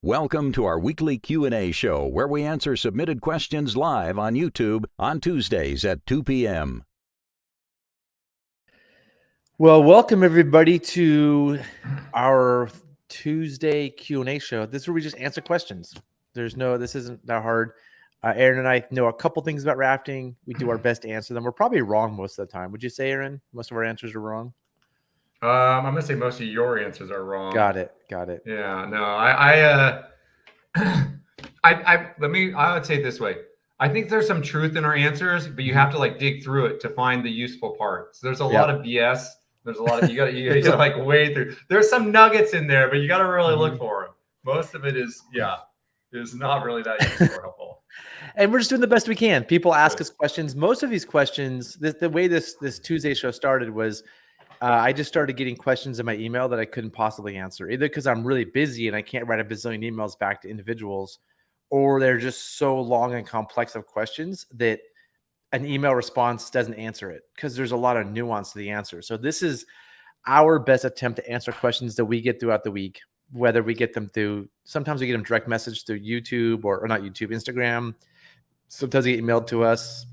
Welcome to our weekly Q&A show where we answer submitted questions live on YouTube on Tuesdays at 2 p.m. Well, welcome everybody to our Tuesday Q&A show. This is where we just answer questions. This isn't that hard. Aaron and I know a couple things about rafting. We do our best to answer them. We're probably wrong most of the time. Would you say, Aaron? Most of our answers are wrong? I'm gonna say most of your answers are wrong. Got it. Yeah, no, I would say it this way. I think there's some truth in our answers, but you have to like dig through it to find the useful parts. There's a lot of BS. There's a lot of you gotta like wade through. There's some nuggets in there, but you gotta really look for them. Most of it is not really that useful or helpful. And we're just doing the best we can. People ask us questions. Most of these questions, the way this Tuesday show started was I just started getting questions in my email that I couldn't possibly answer, either because I'm really busy and I can't write a bazillion emails back to individuals, or they're just so long and complex of questions that an email response doesn't answer it because there's a lot of nuance to the answer. So this is our best attempt to answer questions that we get throughout the week, whether we get them through, sometimes we get them direct message through YouTube or not YouTube, Instagram. Sometimes they get emailed to us.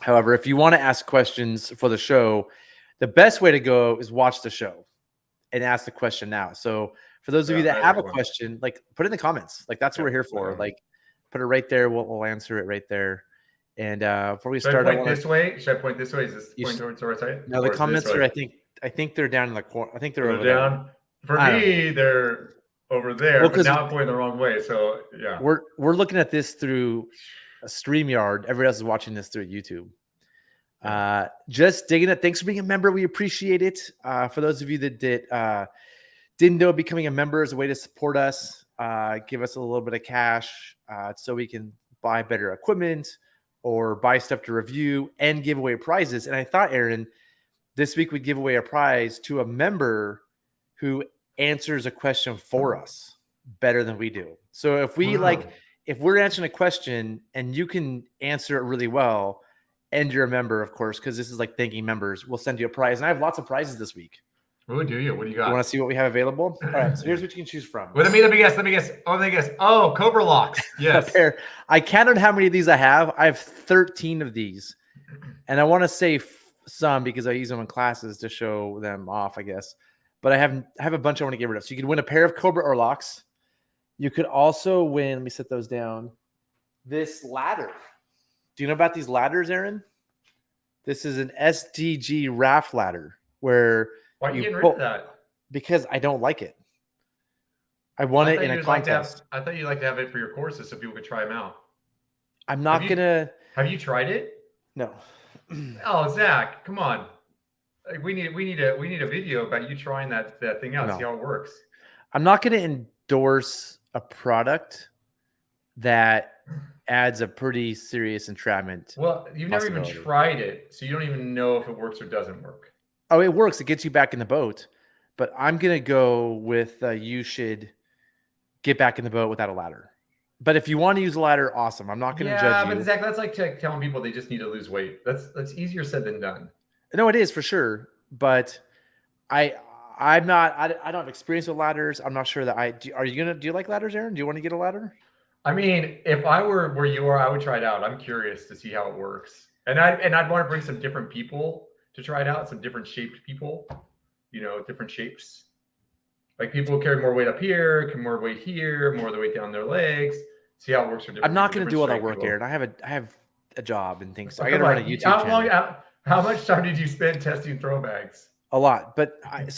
However, if you want to ask questions for the show, the best way to go is watch the show and ask the question now. So for those of you that have a question, like put it in the comments. Like that's what we're here for. Like put it right there. We'll answer it right there. And before we start, should I point this way? Is this point towards the right side? No, the comments are. I think they're down in the corner. I think they're over down. For me, they're over there. Well, but now I'm pointing the wrong way. So yeah, we're looking at this through a StreamYard. Everybody else is watching this through YouTube. Just digging it. Thanks for being a member. We appreciate it. For those of you that didn't know, becoming a member is a way to support us. Give us a little bit of cash so we can buy better equipment or buy stuff to review and give away prizes. And I thought, Aaron, this week we'd give away a prize to a member who answers a question for us better than we do. So if we if we're answering a question and you can answer it really well, and you're a member, of course, because this is like thanking members, we'll send you a prize. And I have lots of prizes this week. Oh, do you? What do you got? You want to see what we have available? All right, so here's what you can choose from. Let me guess. Oh, Cobra locks. Yes. I counted how many of these I have. I have 13 of these. And I want to say some because I use them in classes to show them off, I guess. But I have a bunch I want to get rid of. So you could win a pair of Cobra or locks. You could also win, let me set those down, this ladder. Do you know about these ladders, Aaron? This is an SDG raft ladder where why are you getting rid of that? Because I don't like it. I want it in a contest. I thought you'd like to have it for your courses so people could try them out. I'm not gonna. Have you tried it? No. Oh, Zach, come on. We need a video about you trying that thing out. No. See how it works. I'm not gonna endorse a product that adds a pretty serious entrapment. Well, you've never even tried it, so you don't even know if it works or doesn't work. Oh, it works. It gets you back in the boat. But I'm going to go with you should get back in the boat without a ladder. But if you want to use a ladder, awesome. I'm not going to judge you. Yeah, but Zach, that's like telling people they just need to lose weight. That's easier said than done. No, it is for sure. But I don't have experience with ladders. I'm not sure that do you like ladders, Aaron? Do you want to get a ladder? I mean, if I were where you are, I would try it out. I'm curious to see how it works. And I'd want to bring some different people to try it out, some different shaped people, different shapes. Like people who carry more weight up here, more weight here, more of the weight down their legs. See how it works for different. I'm not going to do all that work, Aaron. I have a job and things. So I got to run a YouTube channel. How much time did you spend testing throw bags? A lot, but I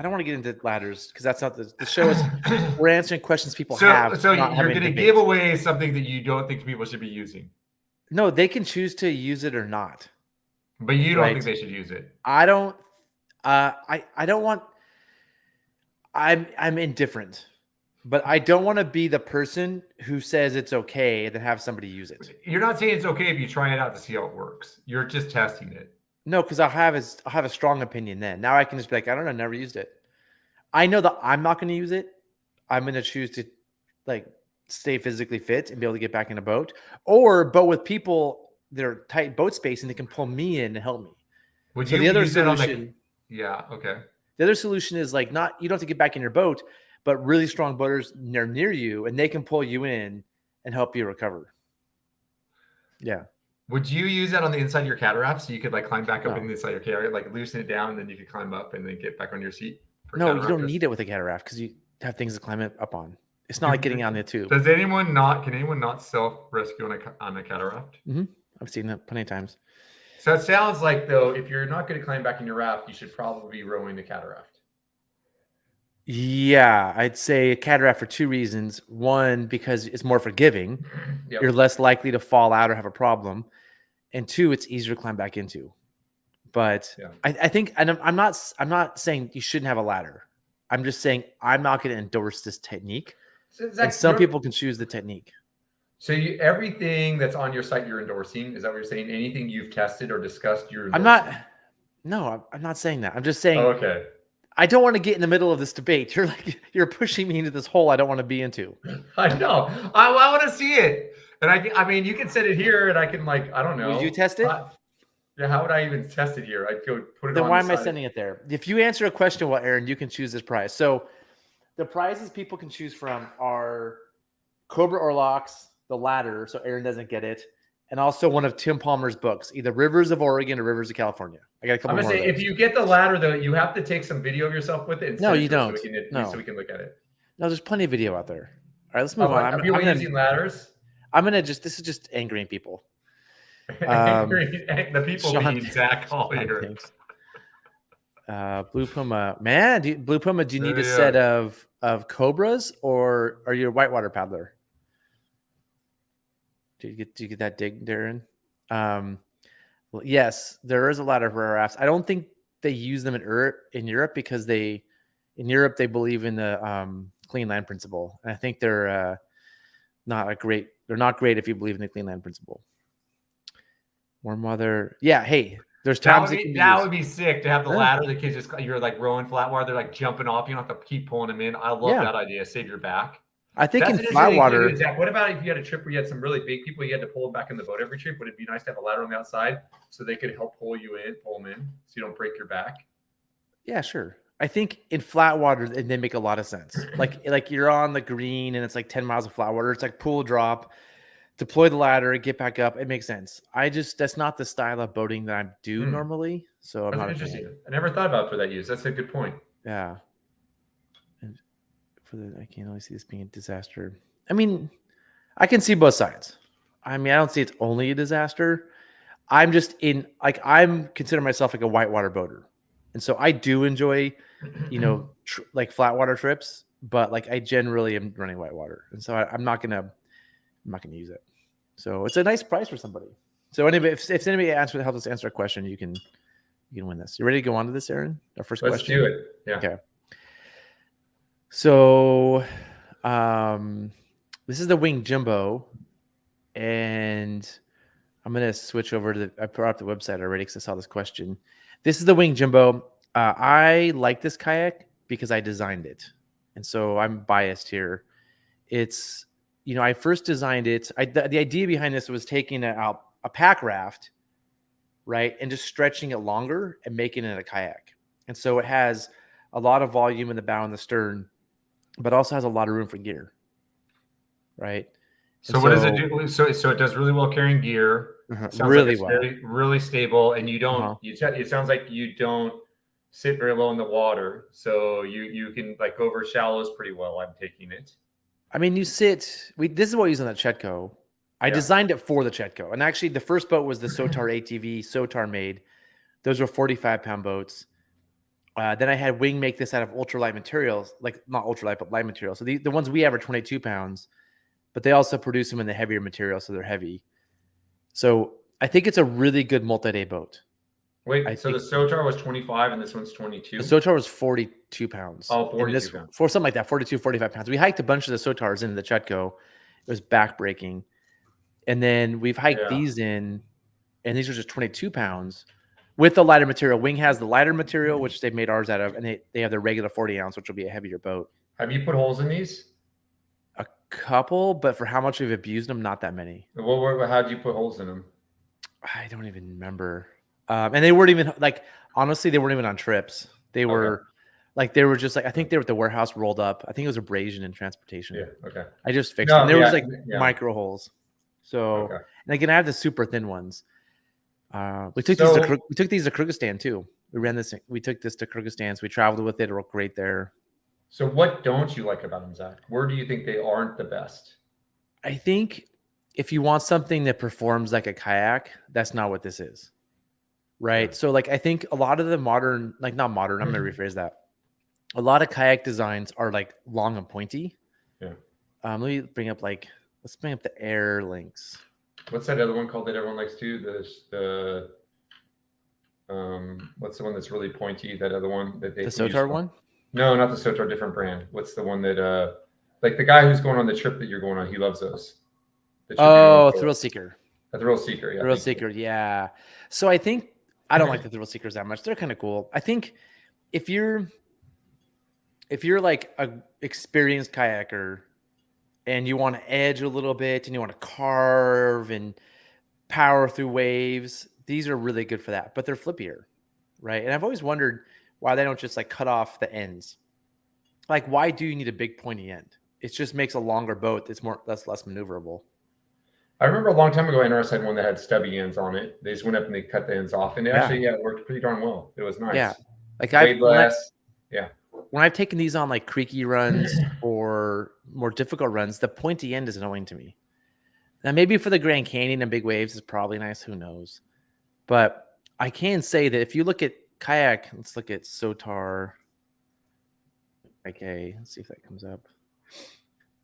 don't want to get into ladders because that's not the show. We're answering questions people have. So you're going to give away something that you don't think people should be using. No, they can choose to use it or not. But you don't think they should use it. I don't. I don't want. I'm indifferent, but I don't want to be the person who says it's okay and then have somebody use it. You're not saying it's okay if you try it out to see how it works. You're just testing it. No, because I'll have a strong opinion then. Now I can just be like, I don't know, never used it. I know that I'm not going to use it. I'm going to choose to stay physically fit and be able to get back in a boat, or boat with people that are tight boat space and they can pull me in and help me. The other solution is you don't have to get back in your boat, but really strong boaters near you, and they can pull you in and help you recover. Yeah. Would you use that on the inside of your cataract so you could like climb back up No. in the inside of your cataract, like loosen it down, and then you could climb up and then get back on your seat? No, you don't need it with a cataract because you have things to climb it up on. It's not like getting on the tube. Can anyone not self-rescue on a cataract? I've seen that plenty of times. So it sounds like, though, if you're not going to climb back in your raft, you should probably be rowing the cataract. Yeah, I'd say a cataract for 2 reasons. One, because it's more forgiving. Yep. You're less likely to fall out or have a problem. And 2, it's easier to climb back into. But Yeah. I think, and I'm not saying you shouldn't have a ladder. I'm just saying I'm not going to endorse this technique. So Zach, and some people can choose the technique. So everything that's on your site you're endorsing? Is that what you're saying? Anything you've tested or discussed, you're endorsing? I'm not saying that. I'm just saying, okay. I don't want to get in the middle of this debate. You're pushing me into this hole I don't want to be into. I know. I want to see it. And I mean, you can set it here and I can I don't know. Would you test it? Yeah, how would I even test it here? I'd go put it then on why the am I side. sending it there? If you answer a question, well, Aaron, you can choose this prize. So the prizes people can choose from are Cobra Orlocks, the ladder, so Aaron doesn't get it, and also one of Tim Palmer's books, either Rivers of Oregon or Rivers of California. I got a couple more. I'm gonna say, if you get the ladder, though, you have to take some video of yourself with it. And no, send you it don't. So we can look at it. No, there's plenty of video out there. All right, let's move on. Are people using ladders? This is just angering people. The people being Zach Collier. Blue Puma, man. Blue Puma, do you need a set of Cobras, or are you a whitewater paddler? Did you get that dig, Darren? Well, yes, there is a ladder for rafts. I don't think they use them in Europe because in Europe they believe in the clean land principle, and I think they're not great if you believe in the clean land principle. Warm weather, yeah. Hey, there's times that would be sick to have the ladder. The kids you're like rowing flat water, they're like jumping off. You don't have to keep pulling them in. I love that idea. Save your back. I think in flat water. Zach, what about if you had a trip where you had some really big people, you had to pull them back in the boat every trip? Would it be nice to have a ladder on the outside so they could help pull them in, so you don't break your back? Yeah, sure. I think in flat water, they make a lot of sense. Like you're on the green and it's like 10 miles of flat water. It's like pull, drop, deploy the ladder, get back up. It makes sense. That's not the style of boating that I do normally. So I'm not interesting. I never thought about it for that use. That's a good point. Yeah. I can't only see this being a disaster. I mean, I can see both sides. I mean, I don't see it's only a disaster. I'm just I'm consider myself like a whitewater boater. And so I do enjoy, like flat water trips, but like I generally am running whitewater. And so I'm not going to use it. So it's a nice price for somebody. So anybody, if anybody helps us answer a question, you can win this. You ready to go on to this, Aaron? Our first question? Let's do it. Yeah. Okay. So, this is the Wing Jimbo, and I'm going to switch over to I brought up the website already because I saw this question. This is the Wing Jimbo. I like this kayak because I designed it. And so I'm biased here. It's, I first designed it. The idea behind this was taking a pack raft, right, and just stretching it longer and making it a kayak. And so it has a lot of volume in the bow and the stern, but also has a lot of room for gear, right? So what does it do? So it does really well carrying gear. Really well. Very, really stable, and you don't. It sounds like you don't sit very low in the water, so you can like go over shallows pretty well. I'm taking it. I mean, this is what we use on the Chetco. I designed it for the Chetco, and actually, the first boat was the Sotar ATV. Sotar made. Those were 45-pound boats. Then I had Wing make this out of ultralight materials, like not ultralight, but light materials. So the ones we have are 22 pounds, but they also produce them in the heavier material, so they're heavy. So I think it's a really good multi-day boat. Wait, so the Sotar was 25 and this one's 22? The Sotar was 42 pounds. Oh, 42 pounds. For something like that, 42, 45 pounds. We hiked a bunch of the Sotars into the Chetco. It was backbreaking. And then we've hiked these in, and these are just 22 pounds. With the lighter material. Wing has the lighter material, which they've made ours out of, and they have the regular 40 ounce, which will be a heavier boat. Have you put holes in these? A couple, but for how much we've abused them, not that many. How did you put holes in them? I don't even remember. And they weren't even honestly, they weren't even on trips. They were Like they were just like, I think they were at the warehouse rolled up. I think it was abrasion and transportation. Yeah. Okay. I just fixed them. There was like yeah. micro holes. So, Okay. and again, I have the super thin ones. We took these to Kyrgyzstan too. We took this to Kyrgyzstan. So we traveled with it. It worked great there. So what don't you like about them, Zach? Where do you think they aren't the best? I think if you want something that performs like a kayak, that's not what this is. Right. Yeah. So like, I think a lot of the modern, like not modern, I'm going to rephrase that. A lot of kayak designs are like long and pointy. Yeah. Let me bring up let's bring up the Air links. What's that other one called that everyone likes too? What's the one that's really pointy? That other one that they the Sotar one? No, not the Sotar, different brand. What's the one that like the guy who's going on the trip that you're going on, he loves those. Oh, Thrill Seeker. A Thrill Seeker, yeah. Thrill Seeker, yeah. So I think I don't like the Thrill Seekers that much. They're kind of cool. I think if you're like a experienced kayaker and you want to edge a little bit and you want to carve and power through waves, these are really good for that, but they're flippier, right? And I've always wondered why they don't just like cut off the ends. Like, why do you need a big pointy end? It just makes a longer boat that's less maneuverable. I remember a long time ago, NRS had one that had stubby ends on it. They just went up and they cut the ends off, and it worked pretty darn well. It was nice. Yeah, like when I've taken these on like creaky runs or more difficult runs, the pointy end is annoying to me. Now, maybe for the Grand Canyon and big waves is probably nice. Who knows? But I can say that if you look at kayak, let's look at Sotar. Okay, let's see if that comes up.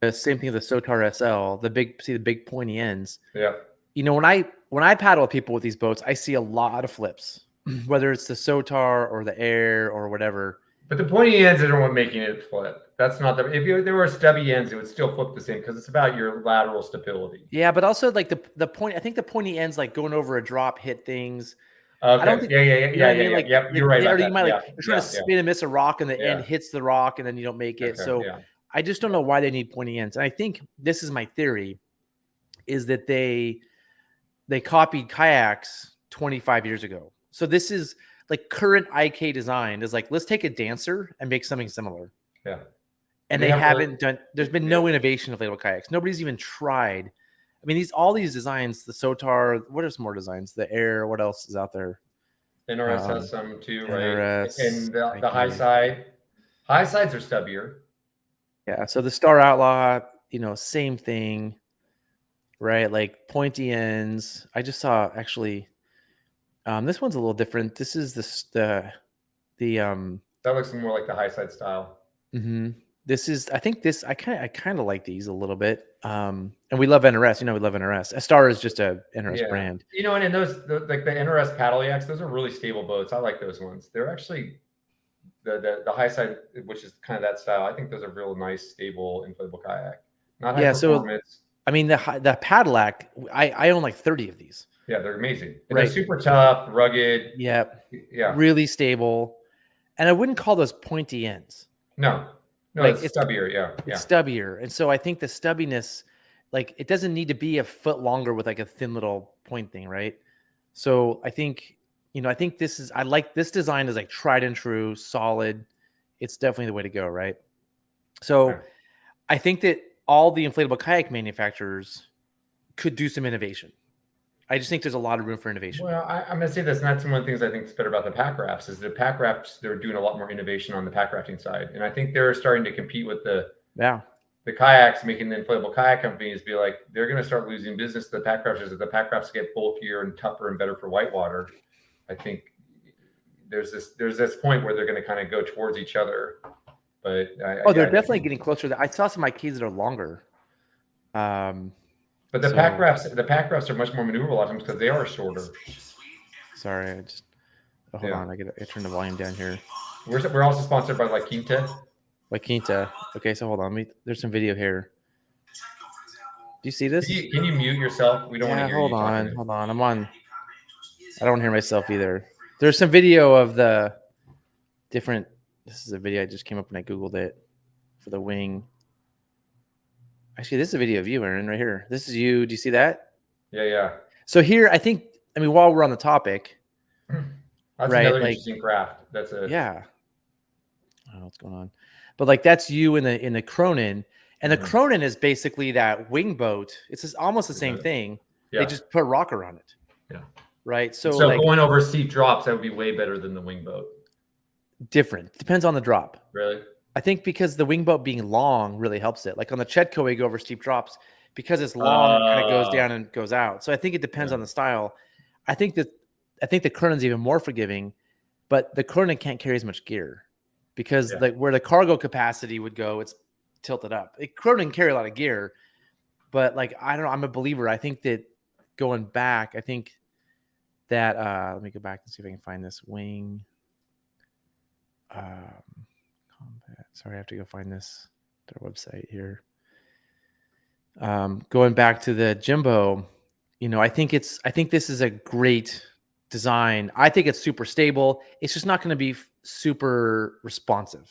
The same thing with the Sotar SL, the big pointy ends. Yeah. You know, when I paddle with people with these boats, I see a lot of flips, whether it's the Sotar or the Air or whatever. But the pointy ends are what making it flip. That's not if there were stubby ends, it would still flip the same because it's about your lateral stability. Yeah, but also like the point. I think the pointy ends like going over a drop hit things. Okay. I don't think, yeah. Like, yep, you're right. You might you're trying to spin and miss a rock, and the end hits the rock, and then you don't make it. Okay, so I just don't know why they need pointy ends. And I think this is my theory, is that they copied kayaks 25 years ago. So this is like current IK design is like, let's take a dancer and make something similar. Yeah. And they haven't done. There's been no innovation of inflatable kayaks. Nobody's even tried. I mean, all these designs, the Sotar, what are some more designs? The Air, what else is out there? NRS has some too, right? NRS, and the high side. High sides are stubbier. Yeah. So the Star Outlaw, same thing, right? Like pointy ends. I just saw actually, this one's a little different. This is that looks more like the high side style. Mm-hmm. I kind of like these a little bit. And we love NRS. We love NRS. Star is just a NRS brand. And those like the NRS paddle yaks, those are really stable boats. I like those ones. They're actually the high side, which is kind of that style. I think those are real nice, stable inflatable kayak. Not high performance. So I mean the Padillac, I own like 30 of these. Yeah, they're amazing. And they're super tough, rugged. Yep. Yeah. Really stable. And I wouldn't call those pointy ends. No, like, it's stubbier. Yeah. It's stubbier. And so I think the stubbiness, like it doesn't need to be a foot longer with like a thin little point thing, right? So I think, I like this design is like tried and true, solid. It's definitely the way to go, right? So I think that all the inflatable kayak manufacturers could do some innovation. I just think there's a lot of room for innovation. Well, I'm going to say this, and that's one of the things I think is better about the pack rafts is the pack rafts, they're doing a lot more innovation on the pack rafting side. And I think they're starting to compete with the kayaks, making the inflatable kayak companies be like, they're going to start losing business to the pack rafters as the pack rafts get bulkier and tougher and better for whitewater. I think there's this point where they're going to kind of go towards each other. But they're definitely getting closer. I saw some IKs that are longer. But the pack rafts are much more maneuverable a lot of times because they are shorter. Sorry, hold on. I turn the volume down here. We're also sponsored by La Quinta. La Quinta. Okay, so hold on. There's some video here. Do you see this? Can you mute yourself? We don't want to hear you. Hold on. I'm on. I don't hear myself either. There's some video of the different. This is a video I just came up when I Googled it for the wing. Actually, this is a video of you, Aaron, right here. This is you. Do you see that? Yeah. So here, while we're on the topic, that's another interesting craft. That's a know what's going on. But like that's you in the Cronin. And the Cronin is basically that wing boat. It's just almost the same thing. Yeah. They just put a rocker on it. Yeah. Right. So like like going over steep drops, that would be way better than the wing boat. different. Depends on the drop. Really? I think because the wing boat being long really helps it. Like on the Chetco, we go over steep drops because it's long, it kind of goes down and goes out. So I think it depends on the style. I think the Cronin's even more forgiving, but the Cronin can't carry as much gear because like where the cargo capacity would go, it's tilted up. Cronin can carry a lot of gear, but like I don't know. I'm a believer. I think that going back, I think that let me go back and see if I can find this wing. Combat. Sorry, I have to go find this their website here. Going back to the Jimbo, I think this is a great design. I think it's super stable. It's just not going to be super responsive.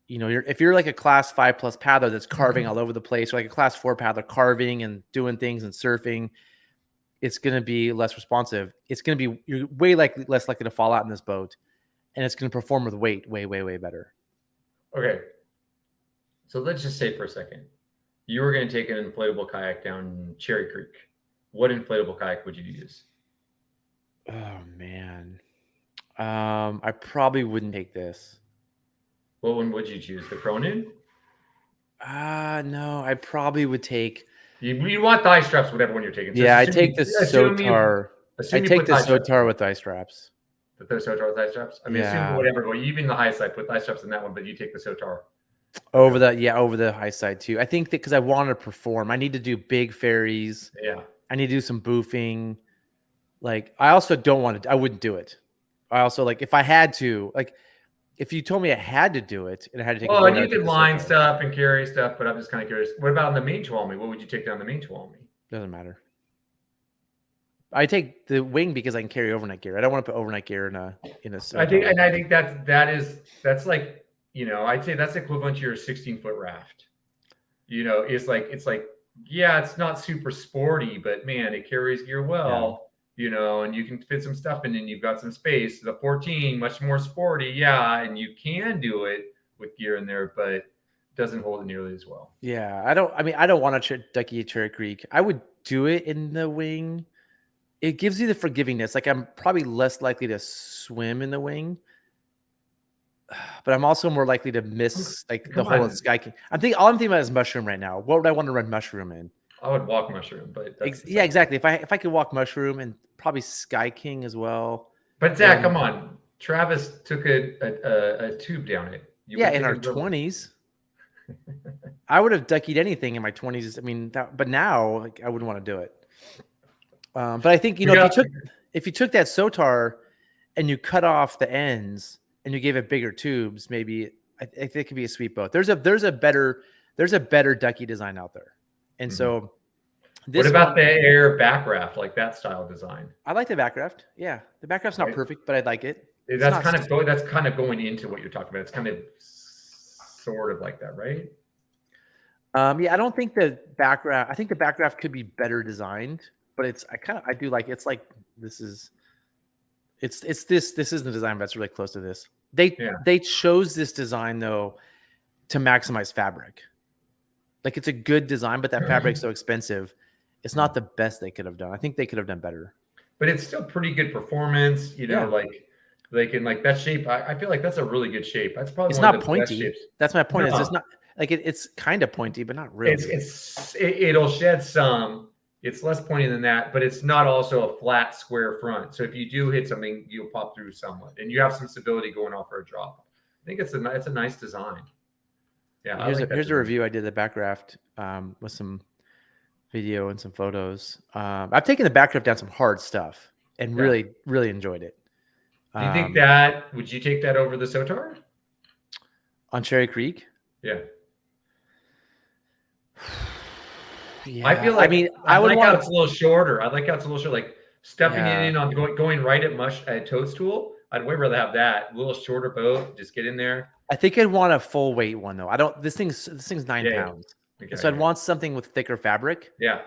If you're like a class 5+ paddler that's carving all over the place, or like a class 4 paddler carving and doing things and surfing, it's going to be less responsive. It's going to be, you're way less likely to fall out in this boat, and it's going to perform with weight way, way, way better. Okay. So let's just say for a second, you were going to take an inflatable kayak down Cherry Creek. What inflatable kayak would you use? Oh man. I probably wouldn't take this. What one would you choose? The Cronin? No, I probably would take. You want thigh straps, whatever one you're taking. So I take the Sotar. I take the Sotar with thigh straps. The Sotar with thigh straps? I mean, assume whatever. Well, even the high side, put thigh straps in that one, but you take the Sotar. Over the high side too. I think that because I want to perform, I need to do big ferries. Yeah. I need to do some boofing. Like, I also don't want to. I wouldn't do it. I also if I had to, if you told me I had to do it and I had to take. Well, and you could line stuff and carry stuff, but I'm just kind of curious. What about on the main Tuolumne? What would you take down the main Tuolumne? Doesn't matter. I take the wing because I can carry overnight gear. I don't want to put overnight gear in a. I think that's like, I'd say that's equivalent to your 16-foot raft. It's like yeah, it's not super sporty, but man, it carries gear well. And you can fit some stuff in and you've got some space. The 14, much more sporty, and you can do it with gear in there, but it doesn't hold it nearly as well. Yeah, I don't want to ducky at Cherry Creek. I would do it in the wing. It gives you the forgivingness. Like, I'm probably less likely to swim in the wing, but I'm also more likely to miss the whole Sky King. All I'm thinking about is mushroom right now. What would I want to run mushroom in? I would walk mushroom, but exactly. If I could walk mushroom and probably Sky King as well. But Zach, come on, Travis took a tube down it. In our 20s, I would have duckied anything in my 20s. I mean, but now I wouldn't want to do it. But I think if you took that Sotar and you cut off the ends and you gave it bigger tubes, maybe I think it could be a sweet boat. There's a better ducky design out there. And so what about the air back raft, like that style design? I like the back raft. Yeah. The back raft's not perfect, but I like it. That's kind of going into what you're talking about. It's kind of sort of like that, right? I don't think the back raft, I think the back raft could be better designed, but I do like, it's like, this is the design that's really close to this. They chose this design though to maximize fabric. Like, it's a good design, but that fabric's so expensive. It's not the best they could have done. I think they could have done better. But it's still pretty good performance, like in that shape. I feel like that's a really good shape. That's probably one of the best shapes. That's my point. No. It's not like it's kind of pointy, but not really. It'll shed some. It's less pointy than that, but it's not also a flat square front. So if you do hit something, you'll pop through somewhat, and you have some stability going off for a drop. I think it's a nice design. Yeah, here's a review I did of the back raft with some video and some photos. I've taken the back raft down some hard stuff and really, really enjoyed it. Do you think would you take that over the Sotar? On Cherry Creek? Yeah. Yeah. I feel like I would like how it's a little shorter. I like how it's a little short, like stepping in on going right at Toadstool. I'd way rather have that. A little shorter boat, just get in there. I think I'd want a full weight one though. This thing's 9 pounds. Okay, so I'd want something with thicker fabric. Yeah.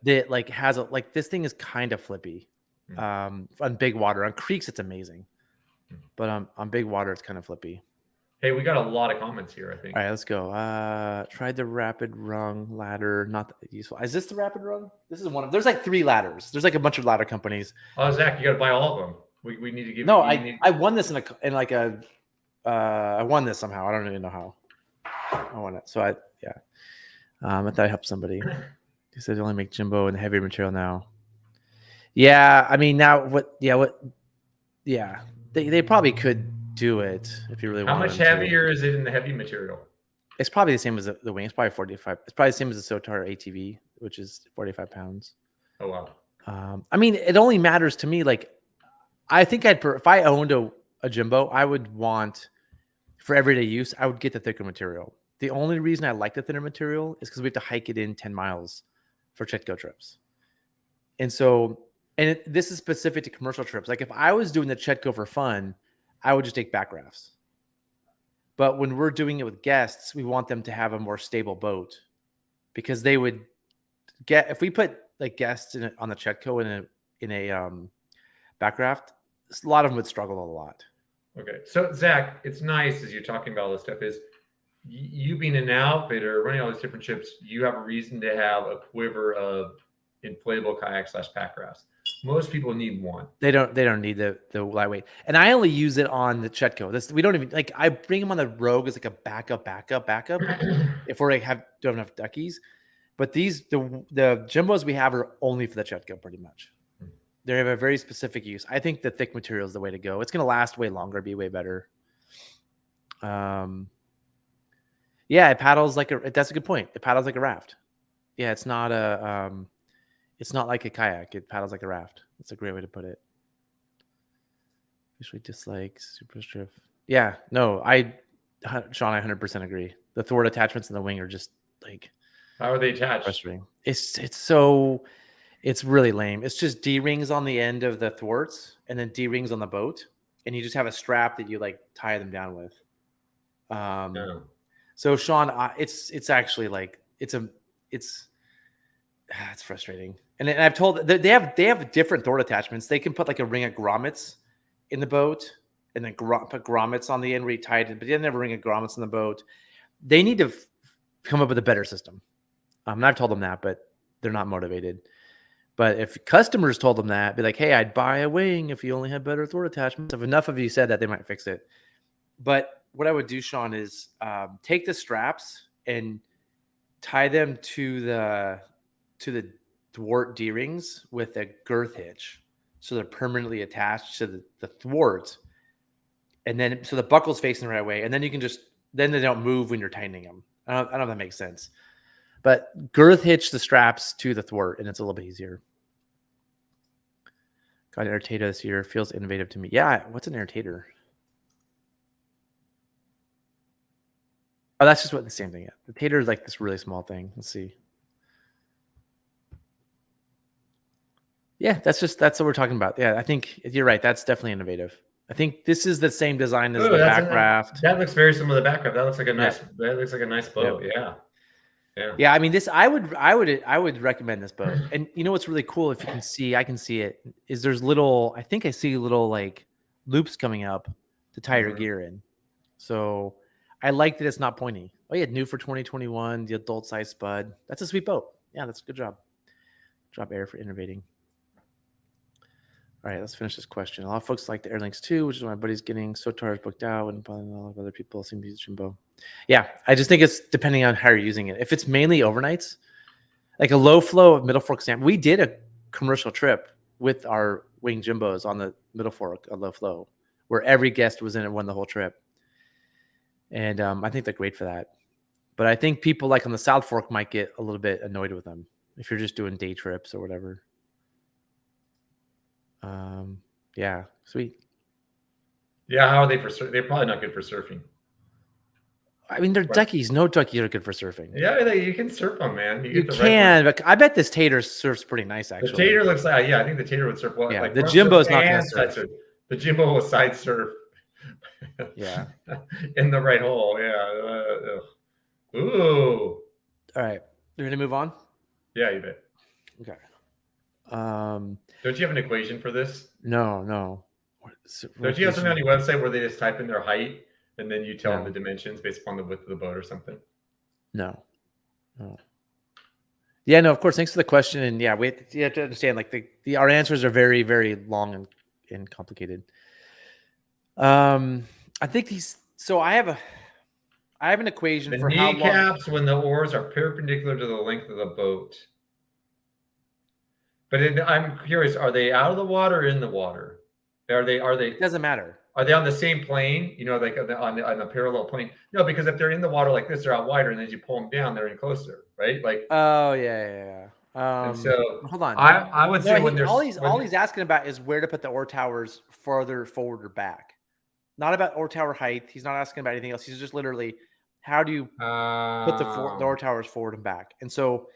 That has this thing is kind of flippy. On big water. On creeks, it's amazing. But on big water, it's kind of flippy. Hey, we got a lot of comments here, I think. All right, let's go. Tried the rapid rung ladder, not that useful. Is this the rapid rung? This is one of. There's like 3 ladders. There's like a bunch of ladder companies. Oh, Zach, you got to buy all of them. We need to give. No, I won this in like a. I won this somehow. I don't even know how. I won it. So I thought I helped somebody. He said they only make Jimbo and heavier material now. Yeah, I mean now what? Yeah, what? Yeah, they probably could do it if you really want. How much heavier is it in the heavy material? It's probably the same as the wing. It's probably 45. It's probably the same as the Sotar ATV, which is 45 pounds. Oh wow. I mean, it only matters to me. Like, I think if I owned a Jimbo, I would want for everyday use. I would get the thicker material. The only reason I like the thinner material is because we have to hike it in 10 miles for Chetco trips, and so. And this is specific to commercial trips. Like if I was doing the Chetco for fun, I would just take back rafts. But when we're doing it with guests, we want them to have a more stable boat because they would get, if we put like guests on the Chetco in a back raft, a lot of them would struggle a lot. Okay. So Zach, it's nice as you're talking about all this stuff is you being an outfitter, running all these different trips, you have a reason to have a quiver of inflatable kayak / pack rafts. Most people need one. They don't need the lightweight. And I only use it on the Chetco. We don't even like I bring them on the Rogue as like a backup if we're like don't have enough duckies. But the Jimbos we have are only for the Chetco pretty much. They have a very specific use. I think the thick material is the way to go. It's going to last way longer, be way better. Yeah, it paddles that's a good point. It paddles like a raft. Yeah, it's not like a kayak. It paddles like a raft. That's a great way to put it. Usually dislikes super strift. Yeah, no, Sean, I 100% agree. The thwart attachments in the wing are just like. How are they attached? Frustrating. It's really lame. It's just D-rings on the end of the thwarts and then D-rings on the boat. And you just have a strap that you like tie them down with. No. So Sean, it's actually like, it's frustrating. And I've told they have different thwart attachments. They can put like a ring of grommets in the boat and then put grommets on the end where you tie it in, but they didn't have a ring of grommets in the boat. They need to come up with a better system. And I've told them that, but they're not motivated. But if customers told them that, be like, hey, I'd buy a wing if you only had better thwart attachments. If enough of you said that, they might fix it. But what I would do, Sean, is take the straps and tie them to the thwart D-rings with a girth hitch. So they're permanently attached to the thwart. And then, so the buckle's facing the right way. And then you can then they don't move when you're tightening them. I don't know if that makes sense. But girth hitch the straps to the thwart, and it's a little bit easier. Got an irritator this year. Feels innovative to me. Yeah, what's an irritator? Oh, that's just the same thing. Yeah. The tater is like this really small thing. Let's see. Yeah, that's what we're talking about. Yeah, I think you're right. That's definitely innovative. I think this is the same design as the back raft. That looks very similar to the back raft. That looks like a nice. Yeah. That looks like a nice boat. Yeah. Yeah. I mean, I would recommend this boat. And you know what's really cool? If you can see, I can see it. Is there's I think I see little like loops coming up to tie your gear in. So I like that it's not pointy. Oh yeah, new for 2021, the adult size spud. That's a sweet boat. Yeah, that's a good job. Job Air for innovating. All right, let's finish this question. A lot of folks like the Airlinks too, which is why my buddy's getting Sotar is booked out, and probably a lot of other people seem to use Jimbo. Yeah, I just think it's depending on how you're using it. If it's mainly overnights, like a low flow of Middle Fork Sand, we did a commercial trip with our wing Jimbos on the Middle Fork, a low flow, where every guest was in it, won the whole trip. And I think they're great for that. But I think people like on the South Fork might get a little bit annoyed with them if you're just doing day trips or whatever. Yeah, sweet. Yeah, how are they for surfing? They're probably not good for surfing. I mean, they're duckies. No duckies are good for surfing. Yeah, you can surf them, man. You can, but I bet this tater surfs pretty nice, actually. The tater looks like, I think the tater would surf well. Yeah, like the Jimbo's not going to surf. The Jimbo will side surf. Yeah. In the right hole, yeah. Ooh. All right. You're going to move on? Yeah, you bet. Okay. Don't you have an equation for this? No. Don't you have something on your website where they just type in their height and then you tell them the dimensions based upon the width of the boat or something? No. Yeah, no, of course. Thanks for the question. And yeah, you have to understand, like our answers are very, very long and complicated. I think so I have an equation for how long. The kneecaps when the oars are perpendicular to the length of the boat. But I'm curious, are they out of the water or in the water? Are they? It doesn't matter. Are they on the same plane? You know, like on the parallel plane? No, because if they're in the water like this, they're out wider, and as you pull them down, they're in closer, right? Like. Oh yeah. And so hold on. I would say all he's asking about is where to put the oar towers farther forward or back. Not about oar tower height. He's not asking about anything else. He's just literally, how do you put the oar towers forward and back? And so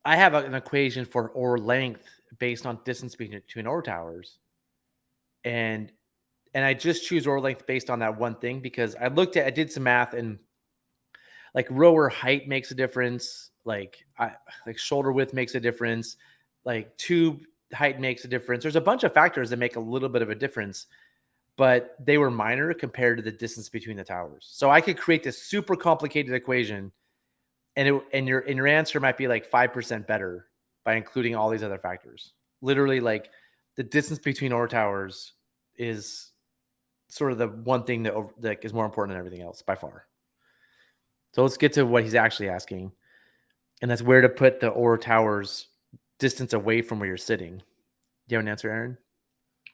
I have an equation for oar length based on distance between oar towers. And I just choose oar length based on that one thing because I did some math, and like rower height makes a difference. Like shoulder width makes a difference. Like tube height makes a difference. There's a bunch of factors that make a little bit of a difference, but they were minor compared to the distance between the towers. So I could create this super complicated equation, and your answer might be like 5% better by including all these other factors. Literally, like the distance between oar towers is sort of the one thing that is more important than everything else by far. So let's get to what he's actually asking, and that's where to put the oar towers distance away from where you're sitting. Do you have an answer, Aaron?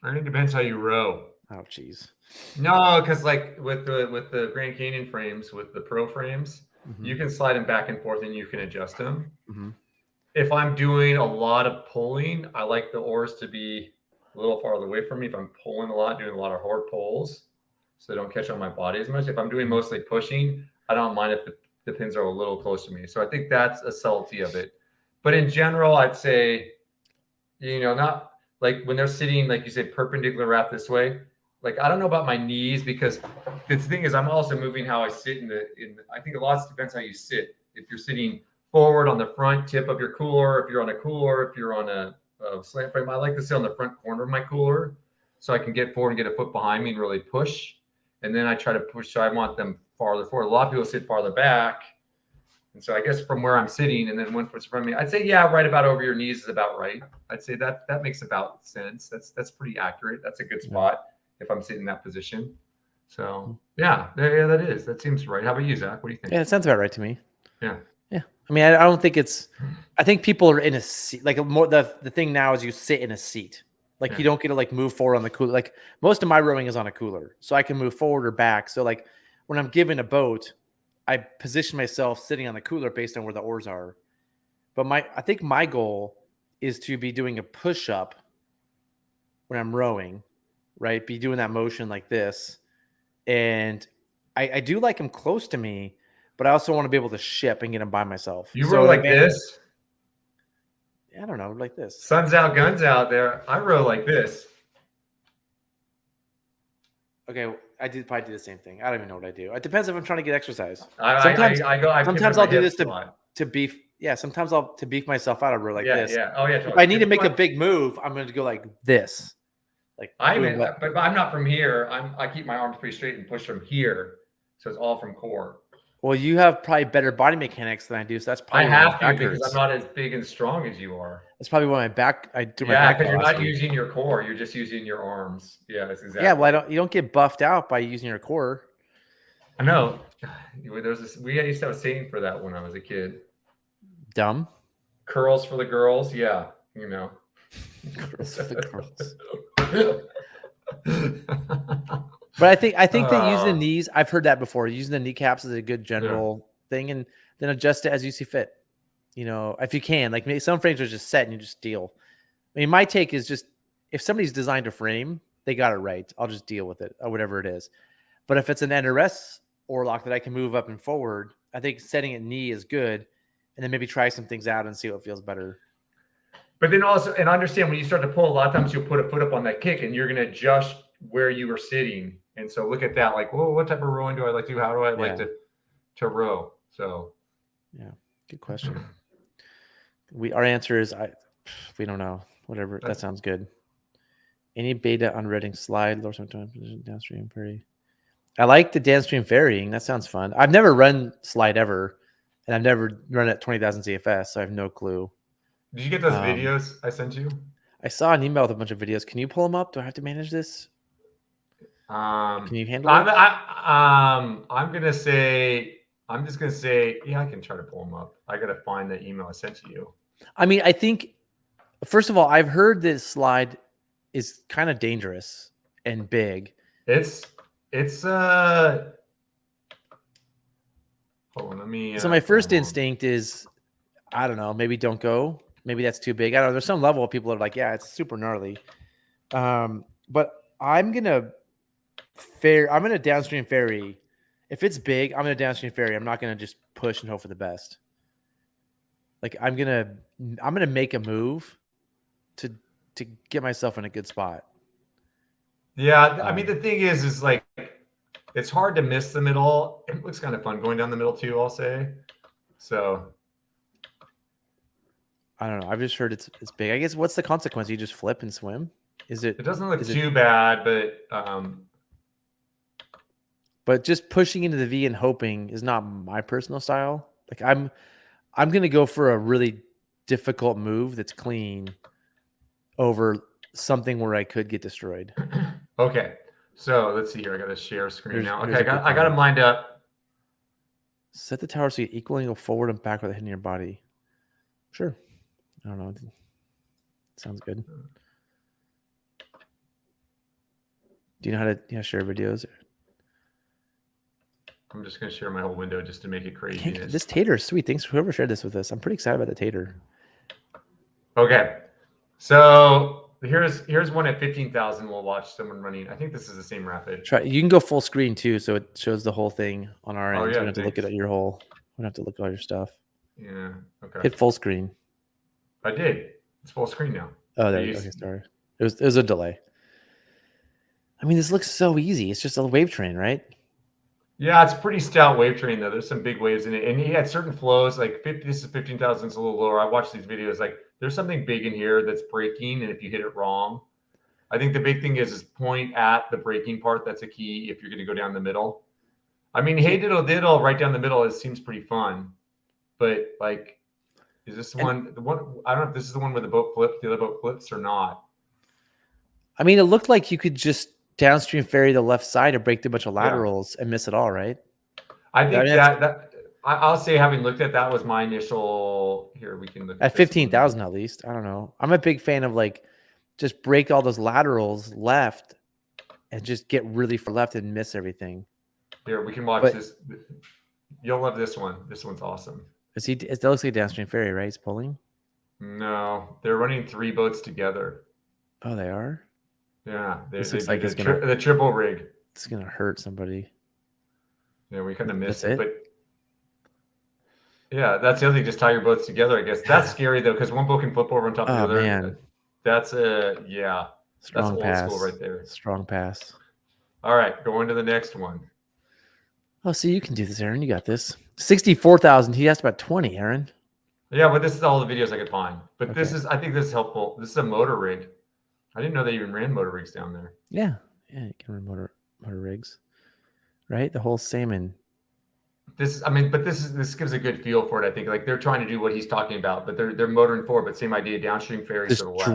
I think it depends how you row. Oh, geez. No, because like with the Grand Canyon frames, with the Pro frames, you can slide them back and forth and you can adjust them. If I'm doing a lot of pulling, I like the oars to be a little farther away from me. If I'm pulling a lot, doing a lot of hard pulls, so they don't catch on my body as much. If I'm doing mostly pushing, I don't mind if the pins are a little close to me. So I think that's a subtlety of it. But in general, I'd say, not like when they're sitting, like you said, perpendicular wrap this way. Like, I don't know about my knees, because the thing is, I'm also moving how I sit I think a lot depends how you sit. If you're sitting forward on the front tip of your cooler, if you're on a cooler, if you're on a slant frame, I like to sit on the front corner of my cooler so I can get forward and get a foot behind me and really push. And then I try to push. So I want them farther forward. A lot of people sit farther back. And so I guess from where I'm sitting and then one foot's in front of me, I'd say, yeah, right about over your knees is about right. I'd say that makes about sense. That's pretty accurate. That's a good spot if I'm sitting in that position. So yeah, that is. That seems right. How about you, Zach? What do you think? Yeah, it sounds about right to me. Yeah. Yeah. I mean, I don't think I think people are in a seat. Like the thing now is you sit in a seat. Like you don't get to like move forward on the cooler. Like most of my rowing is on a cooler, so I can move forward or back. So like when I'm given a boat, I position myself sitting on the cooler based on where the oars are. But I think my goal is to be doing a push-up when I'm rowing, right? Be doing that motion like this. And I do like them close to me, but I also want to be able to ship and get them by myself. You row like this? I don't know, like this. Sun's out, guns out there. I row like this. Okay, I probably do the same thing. I don't even know what I do. It depends if I'm trying to get exercise. Sometimes I'll do this to beef. Yeah, sometimes to beef myself out. I row like this. Yeah. Oh yeah. If I need to make a big move, I'm going to go like this. Like but I'm not from here. I keep my arms pretty straight and push from here, so it's all from core. Well, you have probably better body mechanics than I do, so that's probably I have to because I'm not as big and strong as you are. That's probably why I do my back. Yeah, because you're not using your core; you're just using your arms. Yeah, that's exactly. Yeah, well, you don't get buffed out by using your core. I know. We used to have a saying for that when I was a kid. Dumb. Curls for the girls. Yeah, you know. Curls for the girls. But I think that using the knees, I've heard that before. Using the kneecaps is a good general thing, and then adjust it as you see fit. If you can, like maybe some frames are just set and you just deal. I mean, my take is just if somebody's designed a frame, they got it right. I'll just deal with it or whatever it is. But if it's an NRS oarlock that I can move up and forward, I think setting it knee is good, and then maybe try some things out and see what feels better. But then also, and understand when you start to pull, a lot of times you'll put a foot up on that kick and you're going to adjust where you were sitting. And so look at that, like, well, what type of rowing do I like to do? How do I like to row? So, yeah, good question. Our answer is we don't know. Whatever, that sounds good. Any beta on Reading slide, lower sometimes position downstream, pretty. I like the downstream ferrying. That sounds fun. I've never run slide ever, and I've never run at 20,000 CFS, so I have no clue. Did you get those videos I sent you? I saw an email with a bunch of videos. Can you pull them up? Do I have to manage this? Can you handle it? I'm just gonna say, yeah, I can try to pull them up. I gotta find the email I sent to you. I mean, I think first of all, I've heard this slide is kind of dangerous and big. It's hold on, let me. So my first instinct is, I don't know, maybe don't go. Maybe that's too big. I don't know. There's some level of people that are like, yeah, it's super gnarly. But I'm gonna downstream ferry. If it's big, I'm gonna downstream ferry. I'm not gonna just push and hope for the best. Like I'm gonna make a move to get myself in a good spot. Yeah, I mean the thing is like it's hard to miss the middle. It looks kind of fun going down the middle too, I'll say. So I don't know. I've just heard it's big. I guess what's the consequence? You just flip and swim? Is it? It doesn't look too bad, but just pushing into the V and hoping is not my personal style. Like I'm gonna go for a really difficult move that's clean over something where I could get destroyed. Okay, so let's see here. I got to share screen now. Okay, I got them lined up. Set the tower so you equally go forward and back without hitting your body. Sure. I don't know. Sounds good. Do you know how to share videos? I'm just going to share my whole window just to make it crazy. This tater is sweet. Thanks for whoever shared this with us. I'm pretty excited about the tater. Okay. So here's one at 15,000. We'll watch someone running. I think this is the same rapid. You can go full screen too, so it shows the whole thing on our end. Oh, yeah, so we don't have to look at your whole. We don't have to look at all your stuff. Yeah. Okay. Hit full screen. I did. It's full screen now. Oh, there you go. Okay, sorry. It was a delay. I mean, this looks so easy. It's just a wave train, right? Yeah, it's pretty stout wave train though. There's some big waves in it, and he had certain flows. Like this is 15,000. It's a little lower. I watched these videos. Like there's something big in here that's breaking, and if you hit it wrong, I think the big thing is point at the breaking part. That's a key if you're going to go down the middle. I mean, hey diddle diddle right down the middle. It seems pretty fun, but like. Is this the one? I don't know if this is the one where the other boat flips or not. I mean, it looked like you could just downstream ferry the left side or break through a bunch of laterals and miss it all, right? I think I'll say, having looked at that, was my initial. Here we can look at 15,000 at least. I don't know. I'm a big fan of like just break all those laterals left and just get really far left and miss everything. Here we can watch this. You'll love this one. This one's awesome. It looks like a downstream ferry, right? He's pulling? No, they're running 3 boats together. Oh, they are? Yeah. This looks like the triple rig. It's going to hurt somebody. Yeah, we kind of missed it. But yeah, that's the other thing. Just tie your boats together, I guess. That's scary, though, because one boat can flip over on top of the other. Man. That's Strong pass. Old school right there. Strong pass. All right, go on to the next one. Oh, see, you can do this, Aaron. You got this. 64,000. He asked about 20, Aaron. Yeah, but this is all the videos I could find. But I think this is helpful. This is a motor rig. I didn't know they even ran motor rigs down there. Yeah, you can run motor rigs, right? The whole salmon. This gives a good feel for it. I think like they're trying to do what he's talking about, but they're motoring forward. But same idea, downstream ferries just to the left.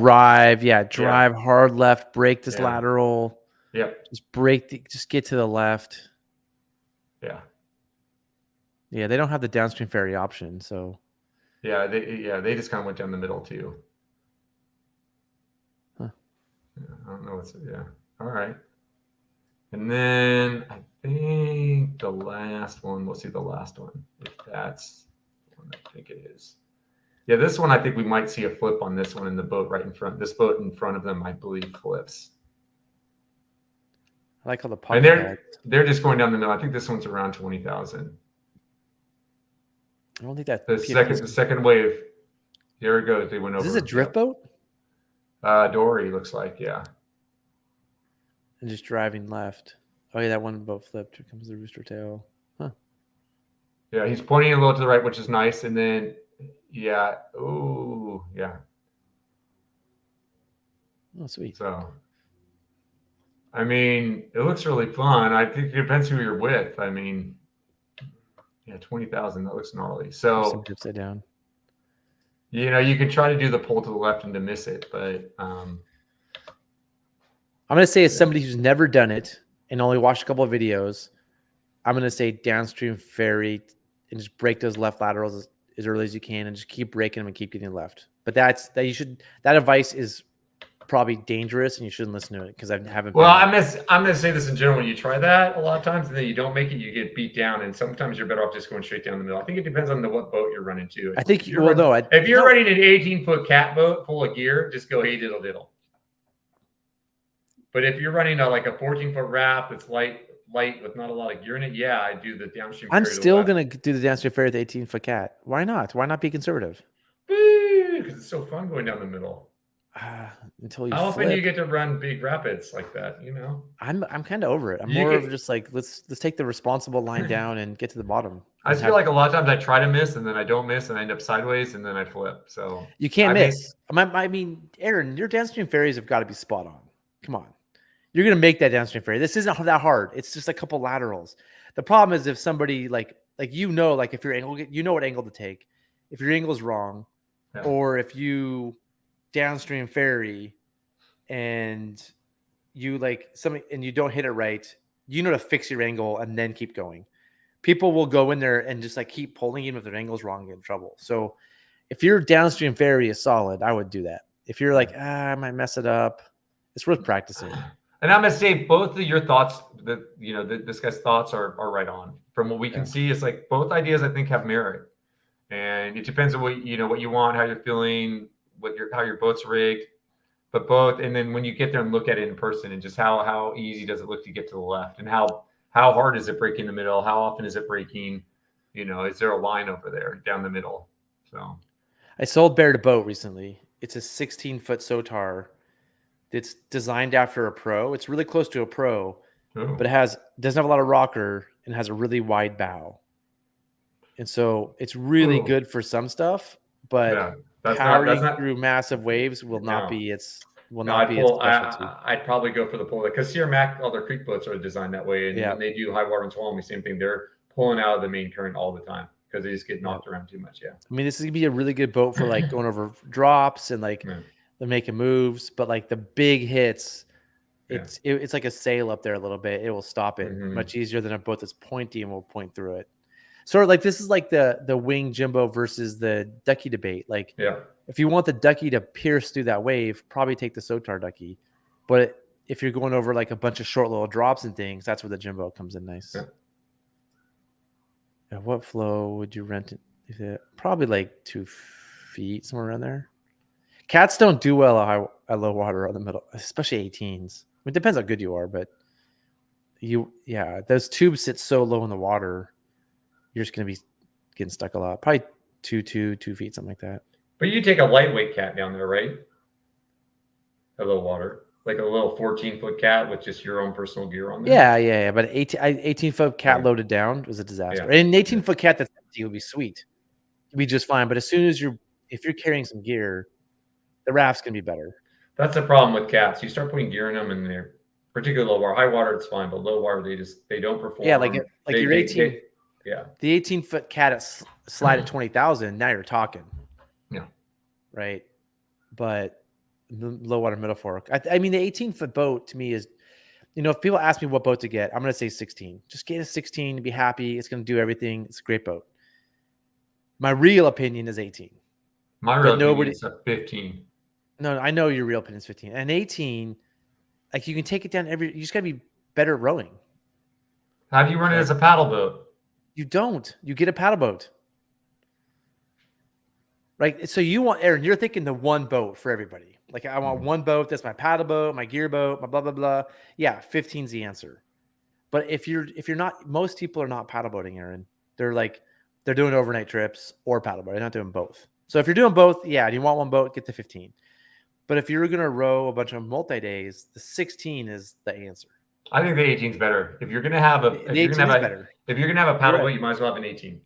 Drive hard left, break this lateral. Yep. Just get to the left. Yeah. Yeah, they don't have the downstream ferry option, so. Yeah, they just kind of went down the middle too. Huh. Yeah, I don't know what's all right. And then I think the last one, we'll see the last one, if that's the one I think it is. Yeah, this one, I think we might see a flip on this one in the boat right in front. This boat in front of them, I believe, flips. I like how the and they're just going down the middle. I think this one's around 20,000. I don't think that the second wave. Here it goes. They went over. Is this a drift boat? Dory looks like, yeah. And just driving left. Oh yeah, that one boat flipped. Here comes the rooster tail. Huh. Yeah, he's pointing a little to the right, which is nice. And then ooh, yeah. Oh, sweet. So I mean, it looks really fun. I think it depends who you're with. I mean, yeah, 20,000. That looks gnarly. So, upside down. You can try to do the pull to the left and to miss it, but I'm going to say as somebody who's never done it and only watched a couple of videos, I'm going to say downstream ferry and just break those left laterals as early as you can and just keep breaking them and keep getting left. But that advice is probably dangerous and you shouldn't listen to it because I haven't. Well, I'm gonna say this in general. When you try that a lot of times and then you don't make it, you get beat down, and sometimes you're better off just going straight down the middle. I think it depends on what boat you're running to. I think if you're running an 18-foot cat boat full of gear, just go hey diddle diddle. But if you're running like a 14-foot raft that's light with not a lot of gear in it, yeah, I do the downstream. I'm still gonna do the downstream ferry with the 18-foot cat. Why not? Why not be conservative? Because it's so fun going down the middle. Until you How flip. often do you get to run big rapids like that? I'm kind of over it. I'm more of just like let's take the responsible line down and get to the bottom. I just feel like a lot of times I try to miss and then I don't miss and I end up sideways and then I flip. So you can't miss. I mean, Aaron, your downstream ferries have got to be spot on. Come on, you're gonna make that downstream ferry. This isn't that hard. It's just a couple laterals. The problem is if somebody like if your angle, what angle to take. If your angle's wrong, or if you downstream ferry and you and you don't hit it right, to fix your angle and then keep going. People will go in there and just keep pulling even if their angle's wrong and get in trouble. So if your downstream ferry is solid, I would do that. If you're I might mess it up, it's worth practicing. And I'm gonna say both of your thoughts this guy's thoughts are right on. From what we can see, it's like both ideas I think have merit. And it depends on what you want, how you're feeling, how your boat's rigged, but both. And then when you get there and look at it in person, and just how easy does it look to get to the left, and how hard is it breaking the middle? How often is it breaking? Is there a line over there down the middle? So, I sold Bear to Boat recently. It's a 16-foot Sotar. It's designed after a pro. It's really close to a pro, but it doesn't have a lot of rocker and has a really wide bow. And so it's really good for some stuff, but powering through massive waves will not be its specialty. I'd probably go for the pull because Sierra Mac, all their creek boats are designed that way, and when they do high water and Tuolumne, same thing. They're pulling out of the main current all the time because they just get knocked around too much. Yeah, I mean, this is gonna be a really good boat for going over drops and they're making moves, but the big hits. It's like a sail up there a little bit. It will stop it much easier than a boat that's pointy and will point through it. Sort of this is like the wing Jimbo versus the ducky debate. If you want the ducky to pierce through that wave, probably take the Sotar ducky. But if you're going over a bunch of short little drops and things, that's where the Jimbo comes in nice. Yeah, what flow would you rent it? Probably 2 feet, somewhere around there. Cats don't do well at low water on the middle, especially 18s. It depends how good you are, but those tubes sit so low in the water. You're just going to be getting stuck a lot. Probably 2 feet, something like that. But you take a lightweight cat down there, right? A little water. Like a little 14-foot cat with just your own personal gear on there? Yeah. But 18-foot cat loaded down was a disaster. Yeah. And an 18-foot cat that's empty would be sweet. It'd be just fine. But as soon as if you're carrying some gear, the raft's going to be better. That's the problem with cats. You start putting gear in them and they're particularly low water. High water, it's fine. But low water, they don't perform. Yeah, your 18... the 18-foot cat at slide at 20,000. Now you're talking. Yeah. Right. But low water middle fork. I mean, the 18-foot boat to me is, if people ask me what boat to get, I'm going to say 16. Just get a 16 to be happy. It's going to do everything. It's a great boat. My real opinion is 18. My real opinion is a 15. No, I know your real opinion is 15. And 18, you can take it down you just got to be better at rowing. How do you run it as a paddle boat? You don't. You get a paddle boat. Right? So Aaron, you're thinking the one boat for everybody. I want one boat. That's my paddle boat, my gear boat, my blah, blah, blah. Yeah, 15's the answer. But if you're not, most people are not paddle boating, Aaron. They're doing overnight trips or paddle boat. They're not doing both. So if you're doing both, and you want one boat, get the 15. But if you're going to row a bunch of multi-days, the 16 is the answer. I think the 18 is better. If you're going to have a paddle boat, you might as well have an 18.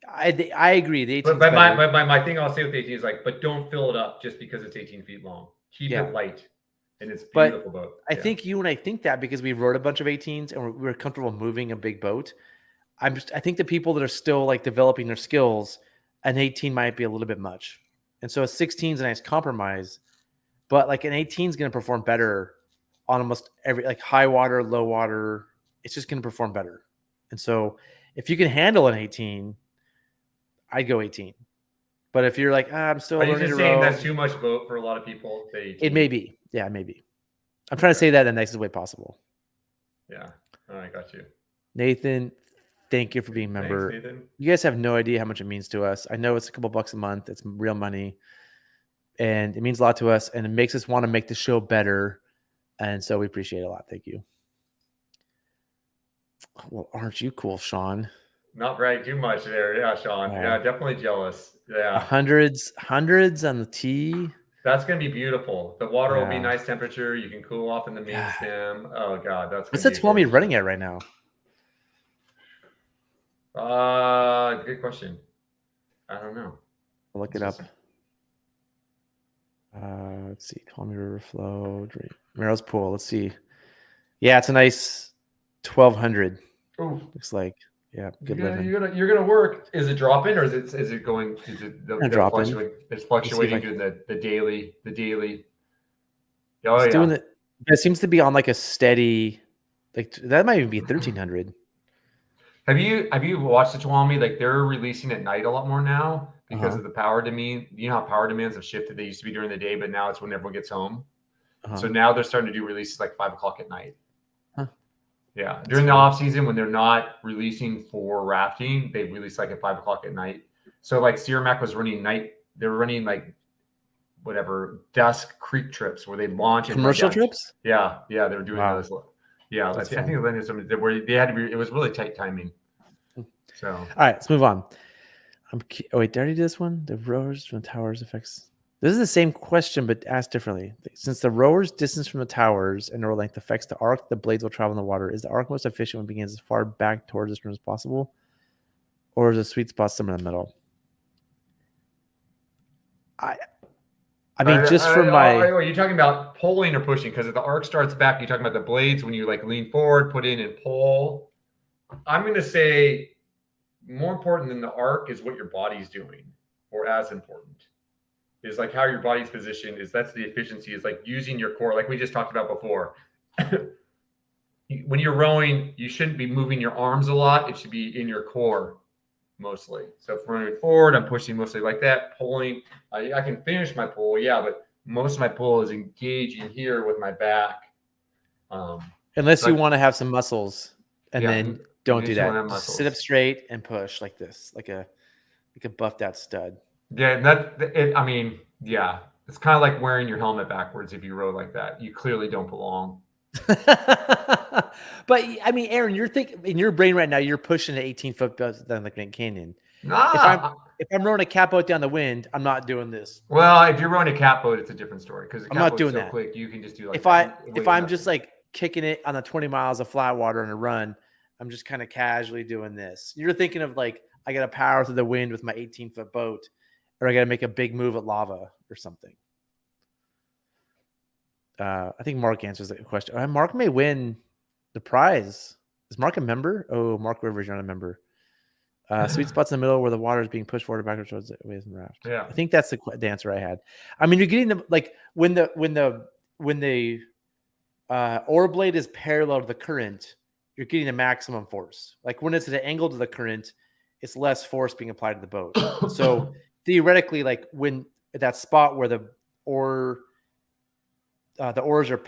I agree. The 18. But my thing I'll say with the 18 is but don't fill it up just because it's 18 feet long. Keep it light. And it's a But beautiful boat. I think you and I think that because we rode a bunch of 18s and we're comfortable moving a big boat. I think the people that are still like developing their skills, an 18 might be a little bit much. And so a 16 is a nice compromise, but like an 18 is going to perform better on almost every, like high water, low water. It's just going to perform better. And so if you can handle an 18, I'd go 18. But if you're like, I'm still Are you learning just to saying row, that's too much boat for a lot of people? it may be. Yeah, maybe. I'm trying to say that in the nicest way possible. Yeah. All right, got you. Nathan, thank you for being a member. Thanks, Nathan. You guys have no idea how much it means to us. I know it's a couple bucks a month. It's real money. And it means a lot to us. And it makes us want to make the show better. And so we appreciate it a lot. Thank you. Well, aren't you cool, Sean? Not bragging too much there. Yeah, Sean. Yeah, definitely jealous. Yeah. Hundreds on the tee. That's going to be beautiful. The water will be nice temperature. You can cool off in the main stem. Oh, God. What's the Tuolumne running at right now? Good question. I don't know. I'll look it up. Let's see. Tuolumne River Flow. Merrill's Pool. Let's see. Yeah, it's a nice 1,200. Ooh. Looks like. Yeah, good living. You're gonna work. Is it dropping or is it going? Is it dropping? It's fluctuating to the daily. Oh, it's doing it. It seems to be on like a steady. Like that might even be 1,300. Have you watched the Tuolumne? Like they're releasing at night a lot more now because of the power demand. You know how power demands have shifted. They used to be during the day, but now it's when everyone gets home. So now they're starting to do releases like 5 o'clock at night. Yeah, during the off season when they're not releasing for rafting, they release like at 5 o'clock at night. So like Sierra was running night. They were running like whatever dusk creek trips where they launch commercial trips. Yeah, they were doing those. Yeah, I think Atlantis where they had to be. It was really tight timing. So all right, let's move on. Wait, did I already do this one? The rowers from the towers affects. This is the same question, but asked differently. Since the rower's distance from the towers and row length affects the arc the blades will travel in the water, is the arc most efficient when it begins as far back towards the stern as possible? Or is the sweet spot somewhere in the middle? I mean, just from are you talking about pulling or pushing? Because if the arc starts back, you're talking about the blades when you like lean forward, put in and pull. I'm going to say more important than the arc is what your body's doing, or as important. Is like how your body's positioned that's the efficiency is like using your core, like we just talked about before. When you're rowing, you shouldn't be moving your arms a lot. It should be in your core mostly. So if I'm running forward, I'm pushing mostly like that, pulling. I can finish my pull, but most of my pull is engaging here with my back. Unless you want to have some muscles, and then don't do that. Just sit up straight and push like this, like a buffed out stud. Yeah, it's kind of like wearing your helmet backwards if you row like that. You clearly don't belong. But I mean, Aaron, you're thinking in your brain right now, you're pushing an 18-foot boat down the Grand Canyon. If I'm rowing a cat boat down the wind, I'm not doing this. Well, if you're rowing a cat boat, it's a different story because I'm not doing that. Quick, you can just do like if I'm just like kicking it on the 20 miles of flat water on a run, I'm just kind of casually doing this. You're thinking of like I got to power through the wind with my 18-foot boat. Or I got to make a big move at lava or something. I think Mark answers the question. Mark may win the prize. Is Mark a member? Oh, Mark Rivers, you're not a member. Sweet spots in the middle where the water is being pushed forward or backwards towards the waves and raft. Yeah, I think that's the answer I had. I mean, you're getting the like when the oar blade is parallel to the current, you're getting the maximum force. Like when it's at an angle to the current, it's less force being applied to the boat. So theoretically, like when at that spot where the oars are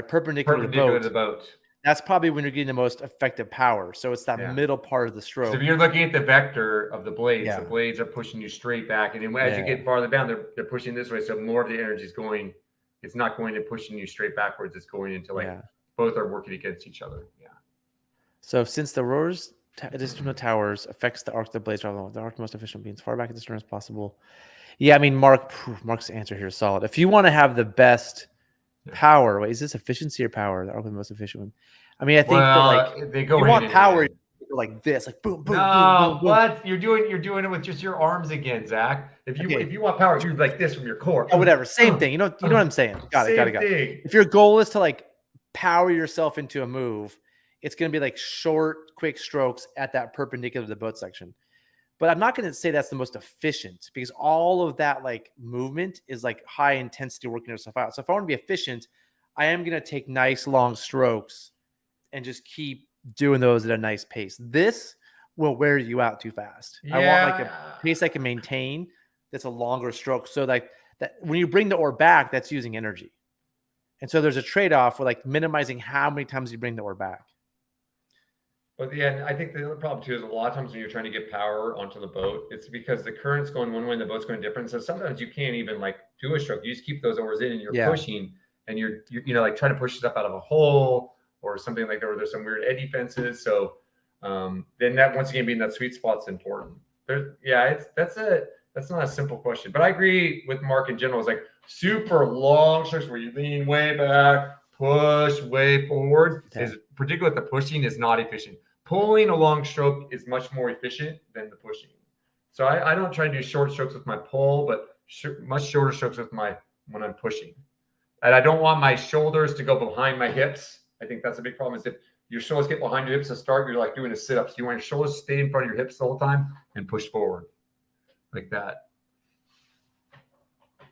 perpendicular to the boat, that's probably when you're getting the most effective power. So it's that middle part of the stroke. So if you're looking at the vector of the blades, the blades are pushing you straight back, and then as you get farther down, they're pushing this way. So more of the energy is going. It's not going to pushing you straight backwards. It's going into both are working against each other. Yeah. So since the rowers distance from the towers affects the arc of the blades, the arc most efficient being as far back at the stern as possible. Yeah, I mean, Mark's answer here is solid. If you want to have the best power, is this efficiency or power? The arc the most efficient one. I mean, I think they go you want power, like this, like boom, boom, boom, No, boom, boom. what? You're doing it with just your arms again, Zach. If you want power, you like this from your core. Oh, whatever. Same thing. You know what I'm saying? Got it. Same thing. If your goal is to like power yourself into a move, it's going to be like short, quick strokes at that perpendicular to the boat section. But I'm not going to say that's the most efficient, because all of that like movement is like high intensity working yourself out. So if I want to be efficient, I am going to take nice long strokes and just keep doing those at a nice pace. This will wear you out too fast. Yeah. I want like a pace I can maintain that's a longer stroke. So like that when you bring the oar back, that's using energy. And so there's a trade-off with like minimizing how many times you bring the oar back. But yeah, I think the other problem too is a lot of times when you're trying to get power onto the boat, it's because the current's going one way and the boat's going different. So sometimes you can't even like do a stroke. You just keep those oars in and you're pushing, and you're like trying to push stuff out of a hole or something like that, where there's some weird eddy fences. So then that, once again, being that sweet spot's important. That's not a simple question, but I agree with Mark in general. It's like super long strokes where you lean way back, push way forward. Is particularly with the pushing is not efficient. Pulling a long stroke is much more efficient than the pushing. So I don't try to do short strokes with my pull, but much shorter strokes with when I'm pushing. And I don't want my shoulders to go behind my hips. I think that's a big problem. Is if your shoulders get behind your hips to start, you're like doing a sit-up. So you want your shoulders to stay in front of your hips the whole time and push forward like that.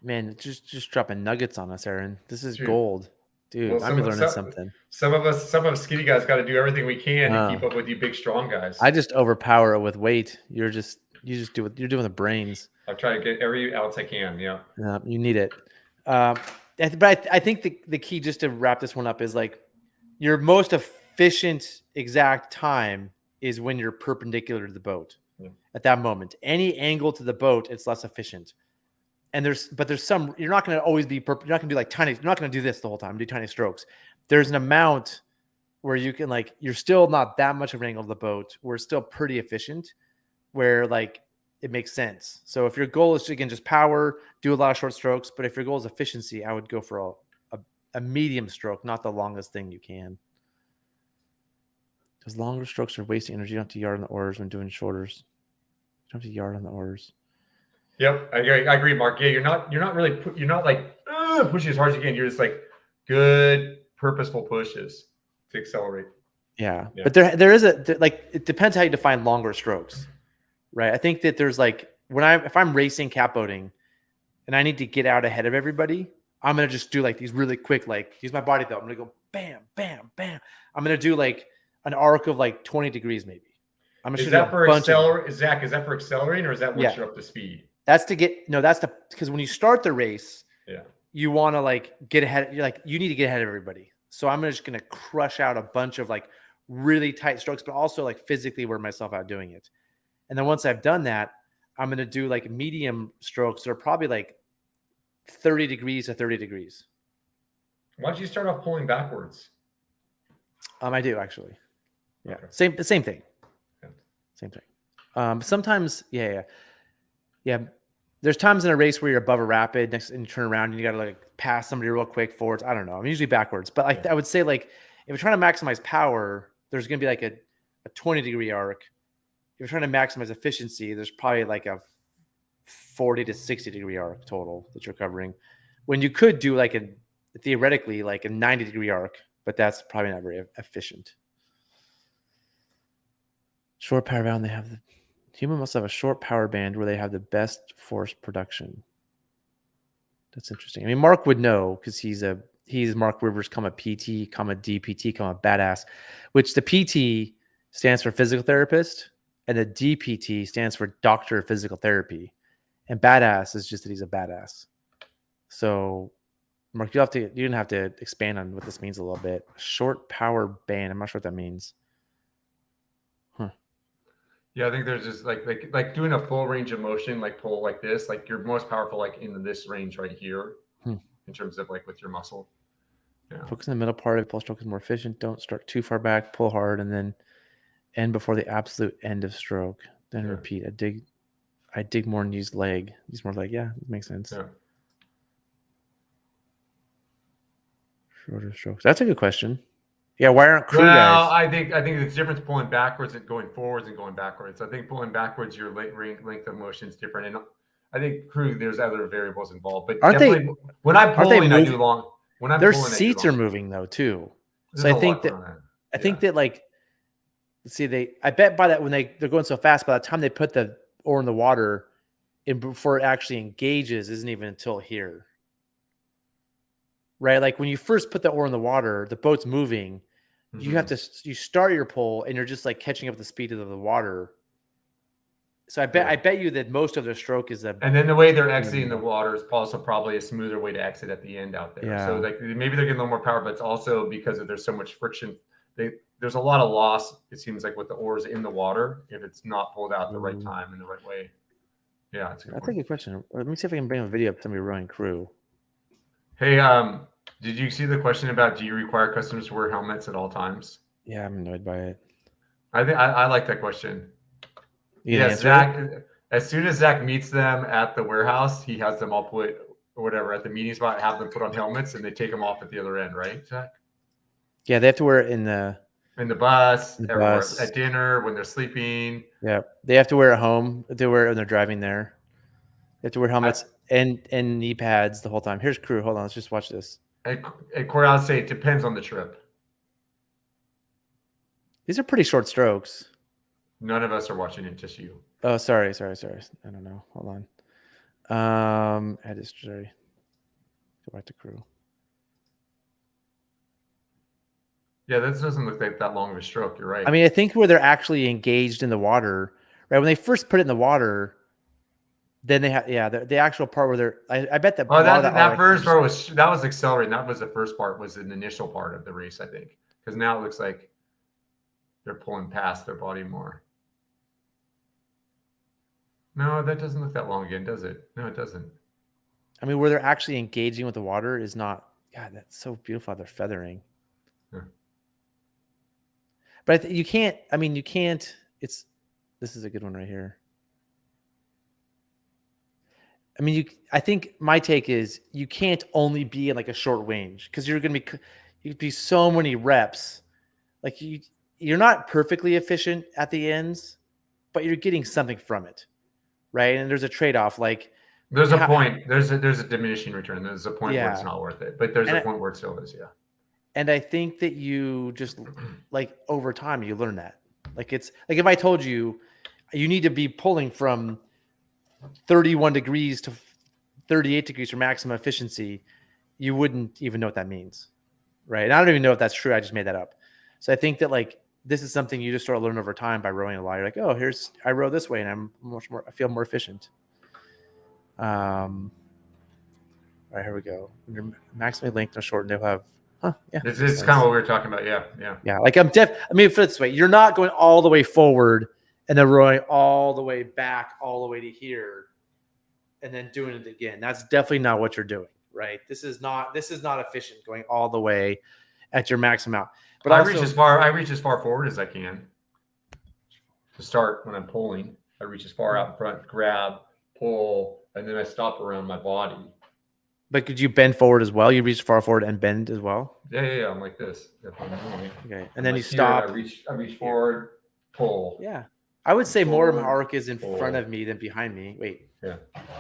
Man, just dropping nuggets on us, Aaron. This is gold. Dude, well, I'm learning something. Some of us skinny guys got to do everything we can to keep up with you big, strong guys. I just overpower it with weight. You just do it. You're doing the brains. I'll try to get every ounce I can. Yeah. You need it. But I think the key, just to wrap this one up, is like your most efficient exact time is when you're perpendicular to the boat. Yeah. At that moment, any angle to the boat, it's less efficient. And there's some, you're not going to always be, you're not going to do like tiny, you're not going to do this the whole time, do tiny strokes. There's an amount where you can like, you're still not that much of an angle of the boat. We're still pretty efficient where like it makes sense. So if your goal is to, again, just power, do a lot of short strokes, but if your goal is efficiency, I would go for a medium stroke, not the longest thing you can. Because longer strokes are wasting energy. You don't have to yard on the oars when doing shorters. You don't have to yard on the oars. Yep, I agree, Mark. Yeah, you're not like pushing as hard as you can. You're just like good, purposeful pushes to accelerate. Yeah. But there is it depends how you define longer strokes, right? I think that there's like if I'm racing catboating and I need to get out ahead of everybody, I'm gonna just do like these really quick, like use my body though. I'm gonna go bam, bam, bam. I'm gonna do like an arc of like 20 degrees maybe. Is that for accelerating? Zach, is that for accelerating, or is that once you're up to speed? That's because when you start the race, you want to like get ahead. You need to get ahead of everybody. So I'm just going to crush out a bunch of like really tight strokes, but also like physically wear myself out doing it. And then once I've done that, I'm going to do like medium strokes that are probably like 30 degrees to 30 degrees. Why don't you start off pulling backwards? I do actually. Yeah. Okay. Same thing. Yeah. Same thing. Sometimes, yeah. There's times in a race where you're above a rapid and you turn around and you got to like pass somebody real quick forwards. I don't know. I'm usually backwards, but I would say like if you're trying to maximize power, there's going to be like a 20 degree arc. If you're trying to maximize efficiency, there's probably like a 40 to 60 degree arc total that you're covering, when you could do like theoretically like a 90 degree arc, but that's probably not very efficient. Short power band, human must have a short power band where they have the best force production. That's interesting. I mean, Mark would know because he's Mark Rivers, PT, DPT, badass, which the PT stands for physical therapist and the DPT stands for doctor of physical therapy. And badass is just that he's a badass. So Mark, you're going to have to expand on what this means a little bit. Short power band. I'm not sure what that means. Yeah, I think there's just like doing a full range of motion, like pull like this, like you're most powerful like in this range right here in terms of like with your muscle. Yeah. Focus on the middle part of the pull stroke is more efficient. Don't start too far back, pull hard, and then end before the absolute end of stroke. Then repeat. I dig more and use leg. Use more leg. Yeah, it makes sense. Yeah. Shorter strokes. That's a good question. Yeah, why aren't crew Well, guys? I think the difference pulling backwards and going forwards and going backwards. I think pulling backwards, your length of motion is different, and I think crew, there's other variables involved. But Aren't they? definitely, when I'm Aren't they pulling, I do moving? long. When I'm Their pulling, I do seats are long. moving though too. So There's a lot going on there. I think that like, see, I bet by that when they're going so fast, by the time they put the oar in the water, and before it actually engages, isn't even until here. Right? Like when you first put the oar in the water, the boat's moving. You have to start your pull, and you're just like catching up with the speed of the water. So I bet you that most of their stroke is and then the way they're exiting the water is also probably a smoother way to exit at the end out there. Yeah. So like maybe they're getting a little more power, but it's also because there's so much friction. There's a lot of loss, it seems like, with the oars in the water if it's not pulled out the right time and the right way. Yeah, it's that's a good question. Let me see if I can bring a video of somebody rowing crew. Hey, did you see the question about do you require customers to wear helmets at all times? Yeah, I'm annoyed by it. I think I like that question. Yes, Zach. As soon as Zach meets them at the warehouse, he has them all put or whatever at the meeting spot, have them put on helmets, and they take them off at the other end, right, Zach? Yeah, they have to wear it in the bus, everywhere, bus. at dinner, when they're sleeping. Yeah, they have to wear it at home. They wear it when they're driving there. They have to wear helmets and knee pads the whole time. Here's crew. Hold on, let's just watch this. At Corey, I'll say it depends on the trip. These are pretty short strokes. None of us are watching it, just you. Oh, sorry. I don't know. Hold on. I just go back to crew. Yeah, this doesn't look like that long of a stroke. You're right. I mean, I think where they're actually engaged in the water, right? When they first put it in the water, then they have the actual part where they're. I bet that. Oh, that first part was accelerating. That was the first part. Was an initial part of the race, I think, because now it looks like they're pulling past their body more. No, that doesn't look that long again, does it? No, it doesn't. I mean, where they're actually engaging with the water is not. God, that's so beautiful how they're feathering. Yeah. But you can't. I mean, you can't. This is a good one right here. I mean, I think my take is you can't only be in like a short range because you'd be so many reps. Like you're not perfectly efficient at the ends, but you're getting something from it, right? And there's a trade-off. Like there's a point. There's a diminishing return. There's a point where it's not worth it, but there's a point where it still is. Yeah. And I think that you just like over time you learn that. Like it's like if I told you need to be pulling from 31 degrees to 38 degrees for maximum efficiency, you wouldn't even know what that means, right? And I don't even know if that's true. I just made that up. So I think that like this is something you just start to learn over time by rowing a lot. You're like, oh, I row this way, and I feel more efficient. All right, here we go. Maximally length or shortened, they'll have. Yeah, this is kind of what we were talking about. Yeah. Like I mean, for this way, you're not going all the way forward and then rowing all the way back, all the way to here, and then doing it again. That's definitely not what you're doing, right? This is not efficient going all the way at your max amount. But I reach as far forward as I can to start when I'm pulling. I reach as far out in front, grab, pull, and then I stop around my body. But could you bend forward as well? You reach far forward and bend as well? Yeah. I'm like this. Okay. And then you stop. I reach forward, pull. Yeah. I would say more of my arc is in front of me than behind me. Wait. Yeah.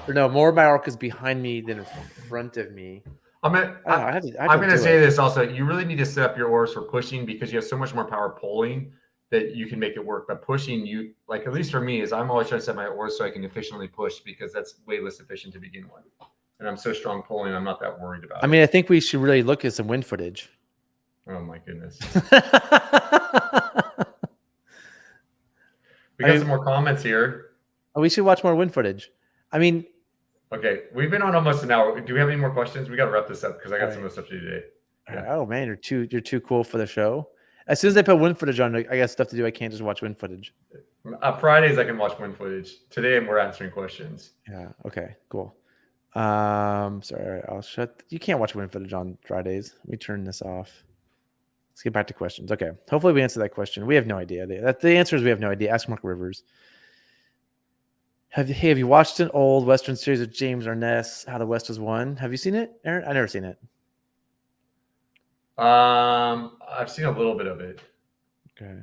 Or no, more of my arc is behind me than in front of me. I'm going to say this also. You really need to set up your oars for pushing because you have so much more power pulling that you can make it work. But pushing, you like, at least for me, is I'm always trying to set my oars so I can efficiently push because that's way less efficient to begin with. And I'm so strong pulling, I'm not that worried about it. I mean, I think we should really look at some wind footage. Oh, my goodness. We got some more comments here. We should watch more wind footage. I mean. Okay, we've been on almost an hour. Do we have any more questions? We got to wrap this up because I got some more stuff to do today. Yeah. Oh, man, you're too cool for the show. As soon as I put wind footage on, I got stuff to do. I can't just watch wind footage. Fridays, I can watch wind footage. Today, we're answering questions. Yeah, okay, cool. Sorry, I'll shut. You can't watch wind footage on Fridays. Let me turn this off. Let's get back to questions. Okay, hopefully we answer that question. We have no idea. The answer is we have no idea. Ask Mark Rivers. Have you watched an old Western series of James Arness, How the West Was Won? Have you seen it, Aaron? I've never seen it. I've seen a little bit of it. Okay.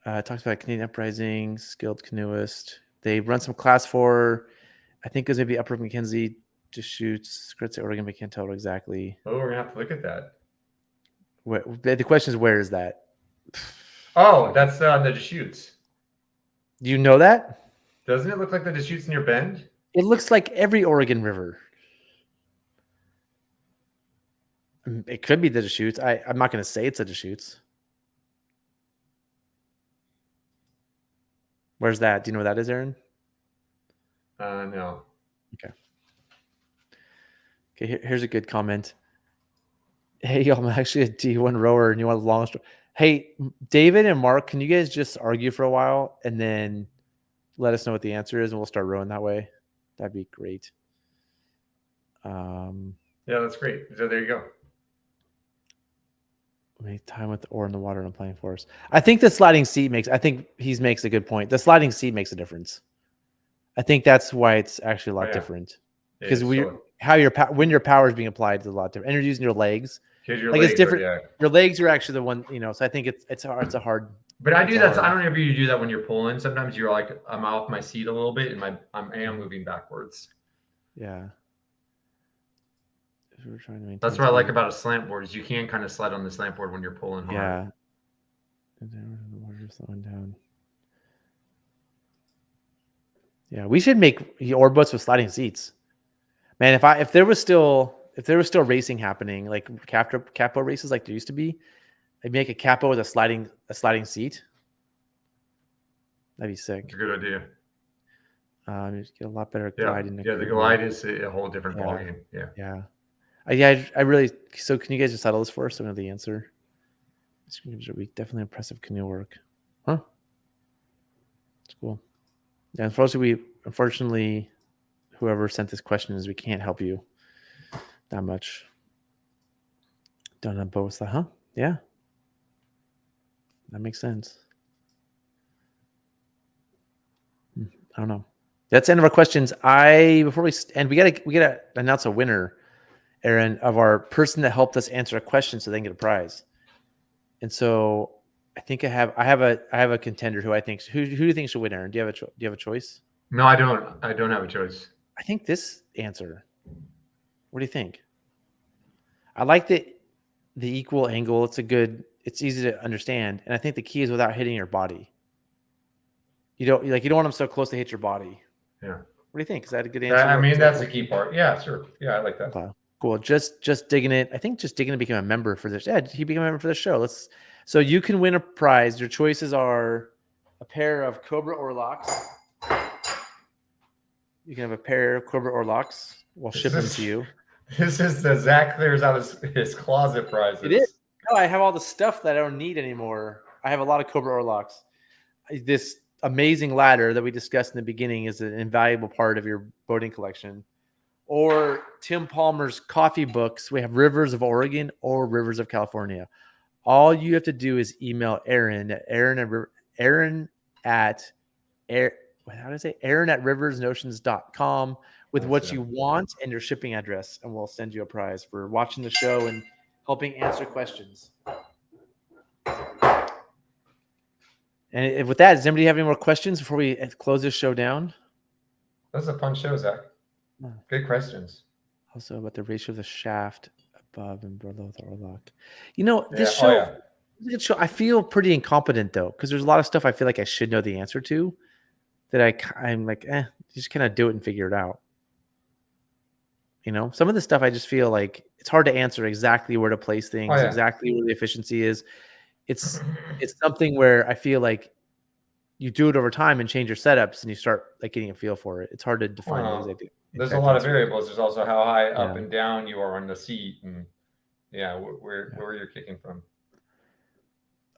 It talks about Canadian uprising, skilled canoeist. They run some class 4. I think it was maybe Upper Mackenzie Deschutes, Skritz, Oregon, but I can't tell exactly. Oh, we're gonna have to look at that. The question is, where is that? Oh, that's the Deschutes. Do you know that? Doesn't it look like the Deschutes near Bend? It looks like every Oregon river. It could be the Deschutes. I'm not going to say it's a Deschutes. Where's that? Do you know where that is, Aaron? No. Okay, here's a good comment. Hey, I'm actually a D1 rower and you want the longest. Hey, David and Mark, can you guys just argue for a while and then let us know what the answer is and we'll start rowing that way? That'd be great. Yeah, that's great. So there you go. Make time with the oar in the water and playing force. I think the sliding seat makes a good point. The sliding seat makes a difference. I think that's why it's actually a lot different. Because when your power is being applied is a lot different. And you're using your legs. It's different. Your legs are actually the one, so I think it's a hard. But I do that. I don't know if you do that when you're pulling. Sometimes you're like, I'm off my seat a little bit and I am moving backwards. Yeah. We're trying to maintain. That's what I like about a slant board is you can kind of slide on the slant board when you're pulling hard. Yeah. And then the water slowing down. Yeah, we should make oar boats with sliding seats. Man, if there was still racing happening, like capo races like there used to be, I'd make a capo with a sliding seat. That'd be sick. It's a good idea. Just get a lot better glide. Yeah, the glide is a whole different ballgame. Yeah. Yeah. I really. So can you guys just settle this for us? So we know the answer. Definitely impressive canoe work. Huh? It's cool. Yeah, unfortunately, whoever sent this question is we can't help you that much. Done on both, huh? Yeah. That makes sense. I don't know. That's the end of our questions. Before we end, we gotta announce a winner, Aaron, of our person that helped us answer a question so they can get a prize. And so I think I have a contender who do you think should win, Aaron? Do you have a choice? No, I don't. I don't have a choice. I think this answer. What do you think? I like the equal angle. It's easy to understand. And I think the key is without hitting your body. You don't want them so close to hit your body. Yeah. What do you think? Is that a good answer? I mean, that's the key part. Yeah, sure. Yeah, I like that. Okay. Cool. Just digging it. I think just digging it became a member for this. Yeah, he became a member for the show. So you can win a prize. Your choices are a pair of Cobra Orlocks. You can have a pair of Cobra Orlocks. We'll ship them to you. This is the Zach clears out his closet prizes. It is. No, I have all the stuff that I don't need anymore. I have a lot of Cobra Orlocks. This amazing ladder that we discussed in the beginning is an invaluable part of your boating collection. Or Tim Palmer's coffee books. We have Rivers of Oregon or Rivers of California. All you have to do is email Aaron at riversnotions.com with what you want and your shipping address, and we'll send you a prize for watching the show and helping answer questions. And with that, does anybody have any more questions before we close this show down? That was a fun show, Zach. Good questions. Also about the ratio of the shaft above and below the oarlock. This show, I feel pretty incompetent though, because there's a lot of stuff I feel like I should know the answer to that I'm like, just kind of do it and figure it out. Some of the stuff I just feel like it's hard to answer exactly where to place things, exactly where the efficiency is. It's something where I feel like you do it over time and change your setups and you start like getting a feel for it. It's hard to define those. There's a lot of variables. There's also how high up and down you are on the seat, and where you're kicking from.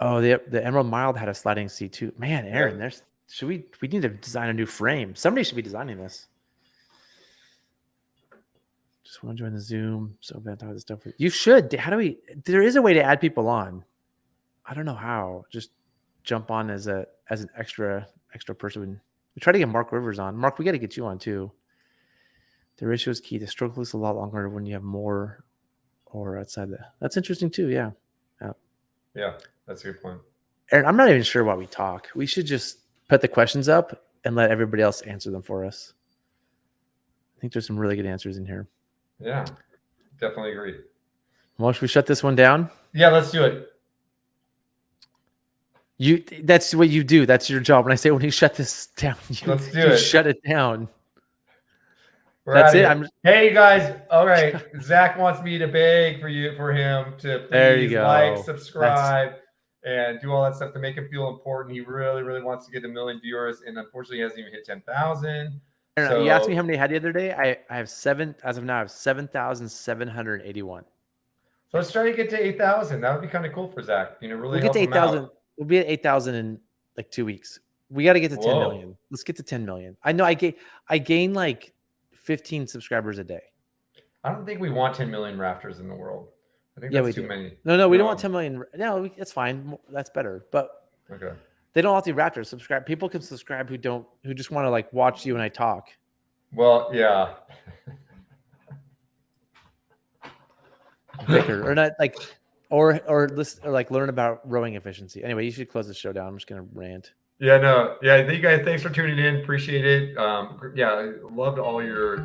Oh, the Emerald Mild had a sliding seat too. Man, Aaron, we need to design a new frame. Somebody should be designing this. Just want to join the Zoom. So bad talk this stuff. You should. There is a way to add people on. I don't know how. Just jump on as an extra person. We try to get Mark Rivers on. Mark, we got to get you on too. The ratio is key. The stroke looks a lot longer when you have more or outside the. That's interesting too. Yeah. Yeah, that's a good point. Aaron, I'm not even sure why we talk. We should just put the questions up and let everybody else answer them for us. I think there's some really good answers in here. Yeah, definitely agree. Well, should we shut this one down? Yeah, let's do it. That's what you do. That's your job. When I say when you shut this down, Let's do it. Shut it down. That's it. Hey, you guys. All right. Zach wants me to beg for him to please like, subscribe, and do all that stuff to make him feel important. He really, really wants to get 1 million viewers, and unfortunately, he hasn't even hit 10,000. So, you asked me how many I had the other day. I have 7. As of now, I have 7,781. So let's try to get to 8,000. That would be kind of cool for Zach. You know, really we'll get help to 8,000. We'll be at 8,000 in like 2 weeks. We got to get to 10 million. Let's get to 10 million. I know I gain like 15 subscribers a day. I don't think we want 10 million rafters in the world. I think that's too many. No, we don't want 10 million. No, it's fine. That's better. But okay, they don't have to be rafters. Subscribe. People can subscribe who just want to like watch you and I talk. Well, yeah. Bicker or not like, or listen or like learn about rowing efficiency. Anyway, you should close the show down. I'm just gonna rant. Yeah, no, yeah. You guys, thanks for tuning in. Appreciate it. Yeah, loved all your.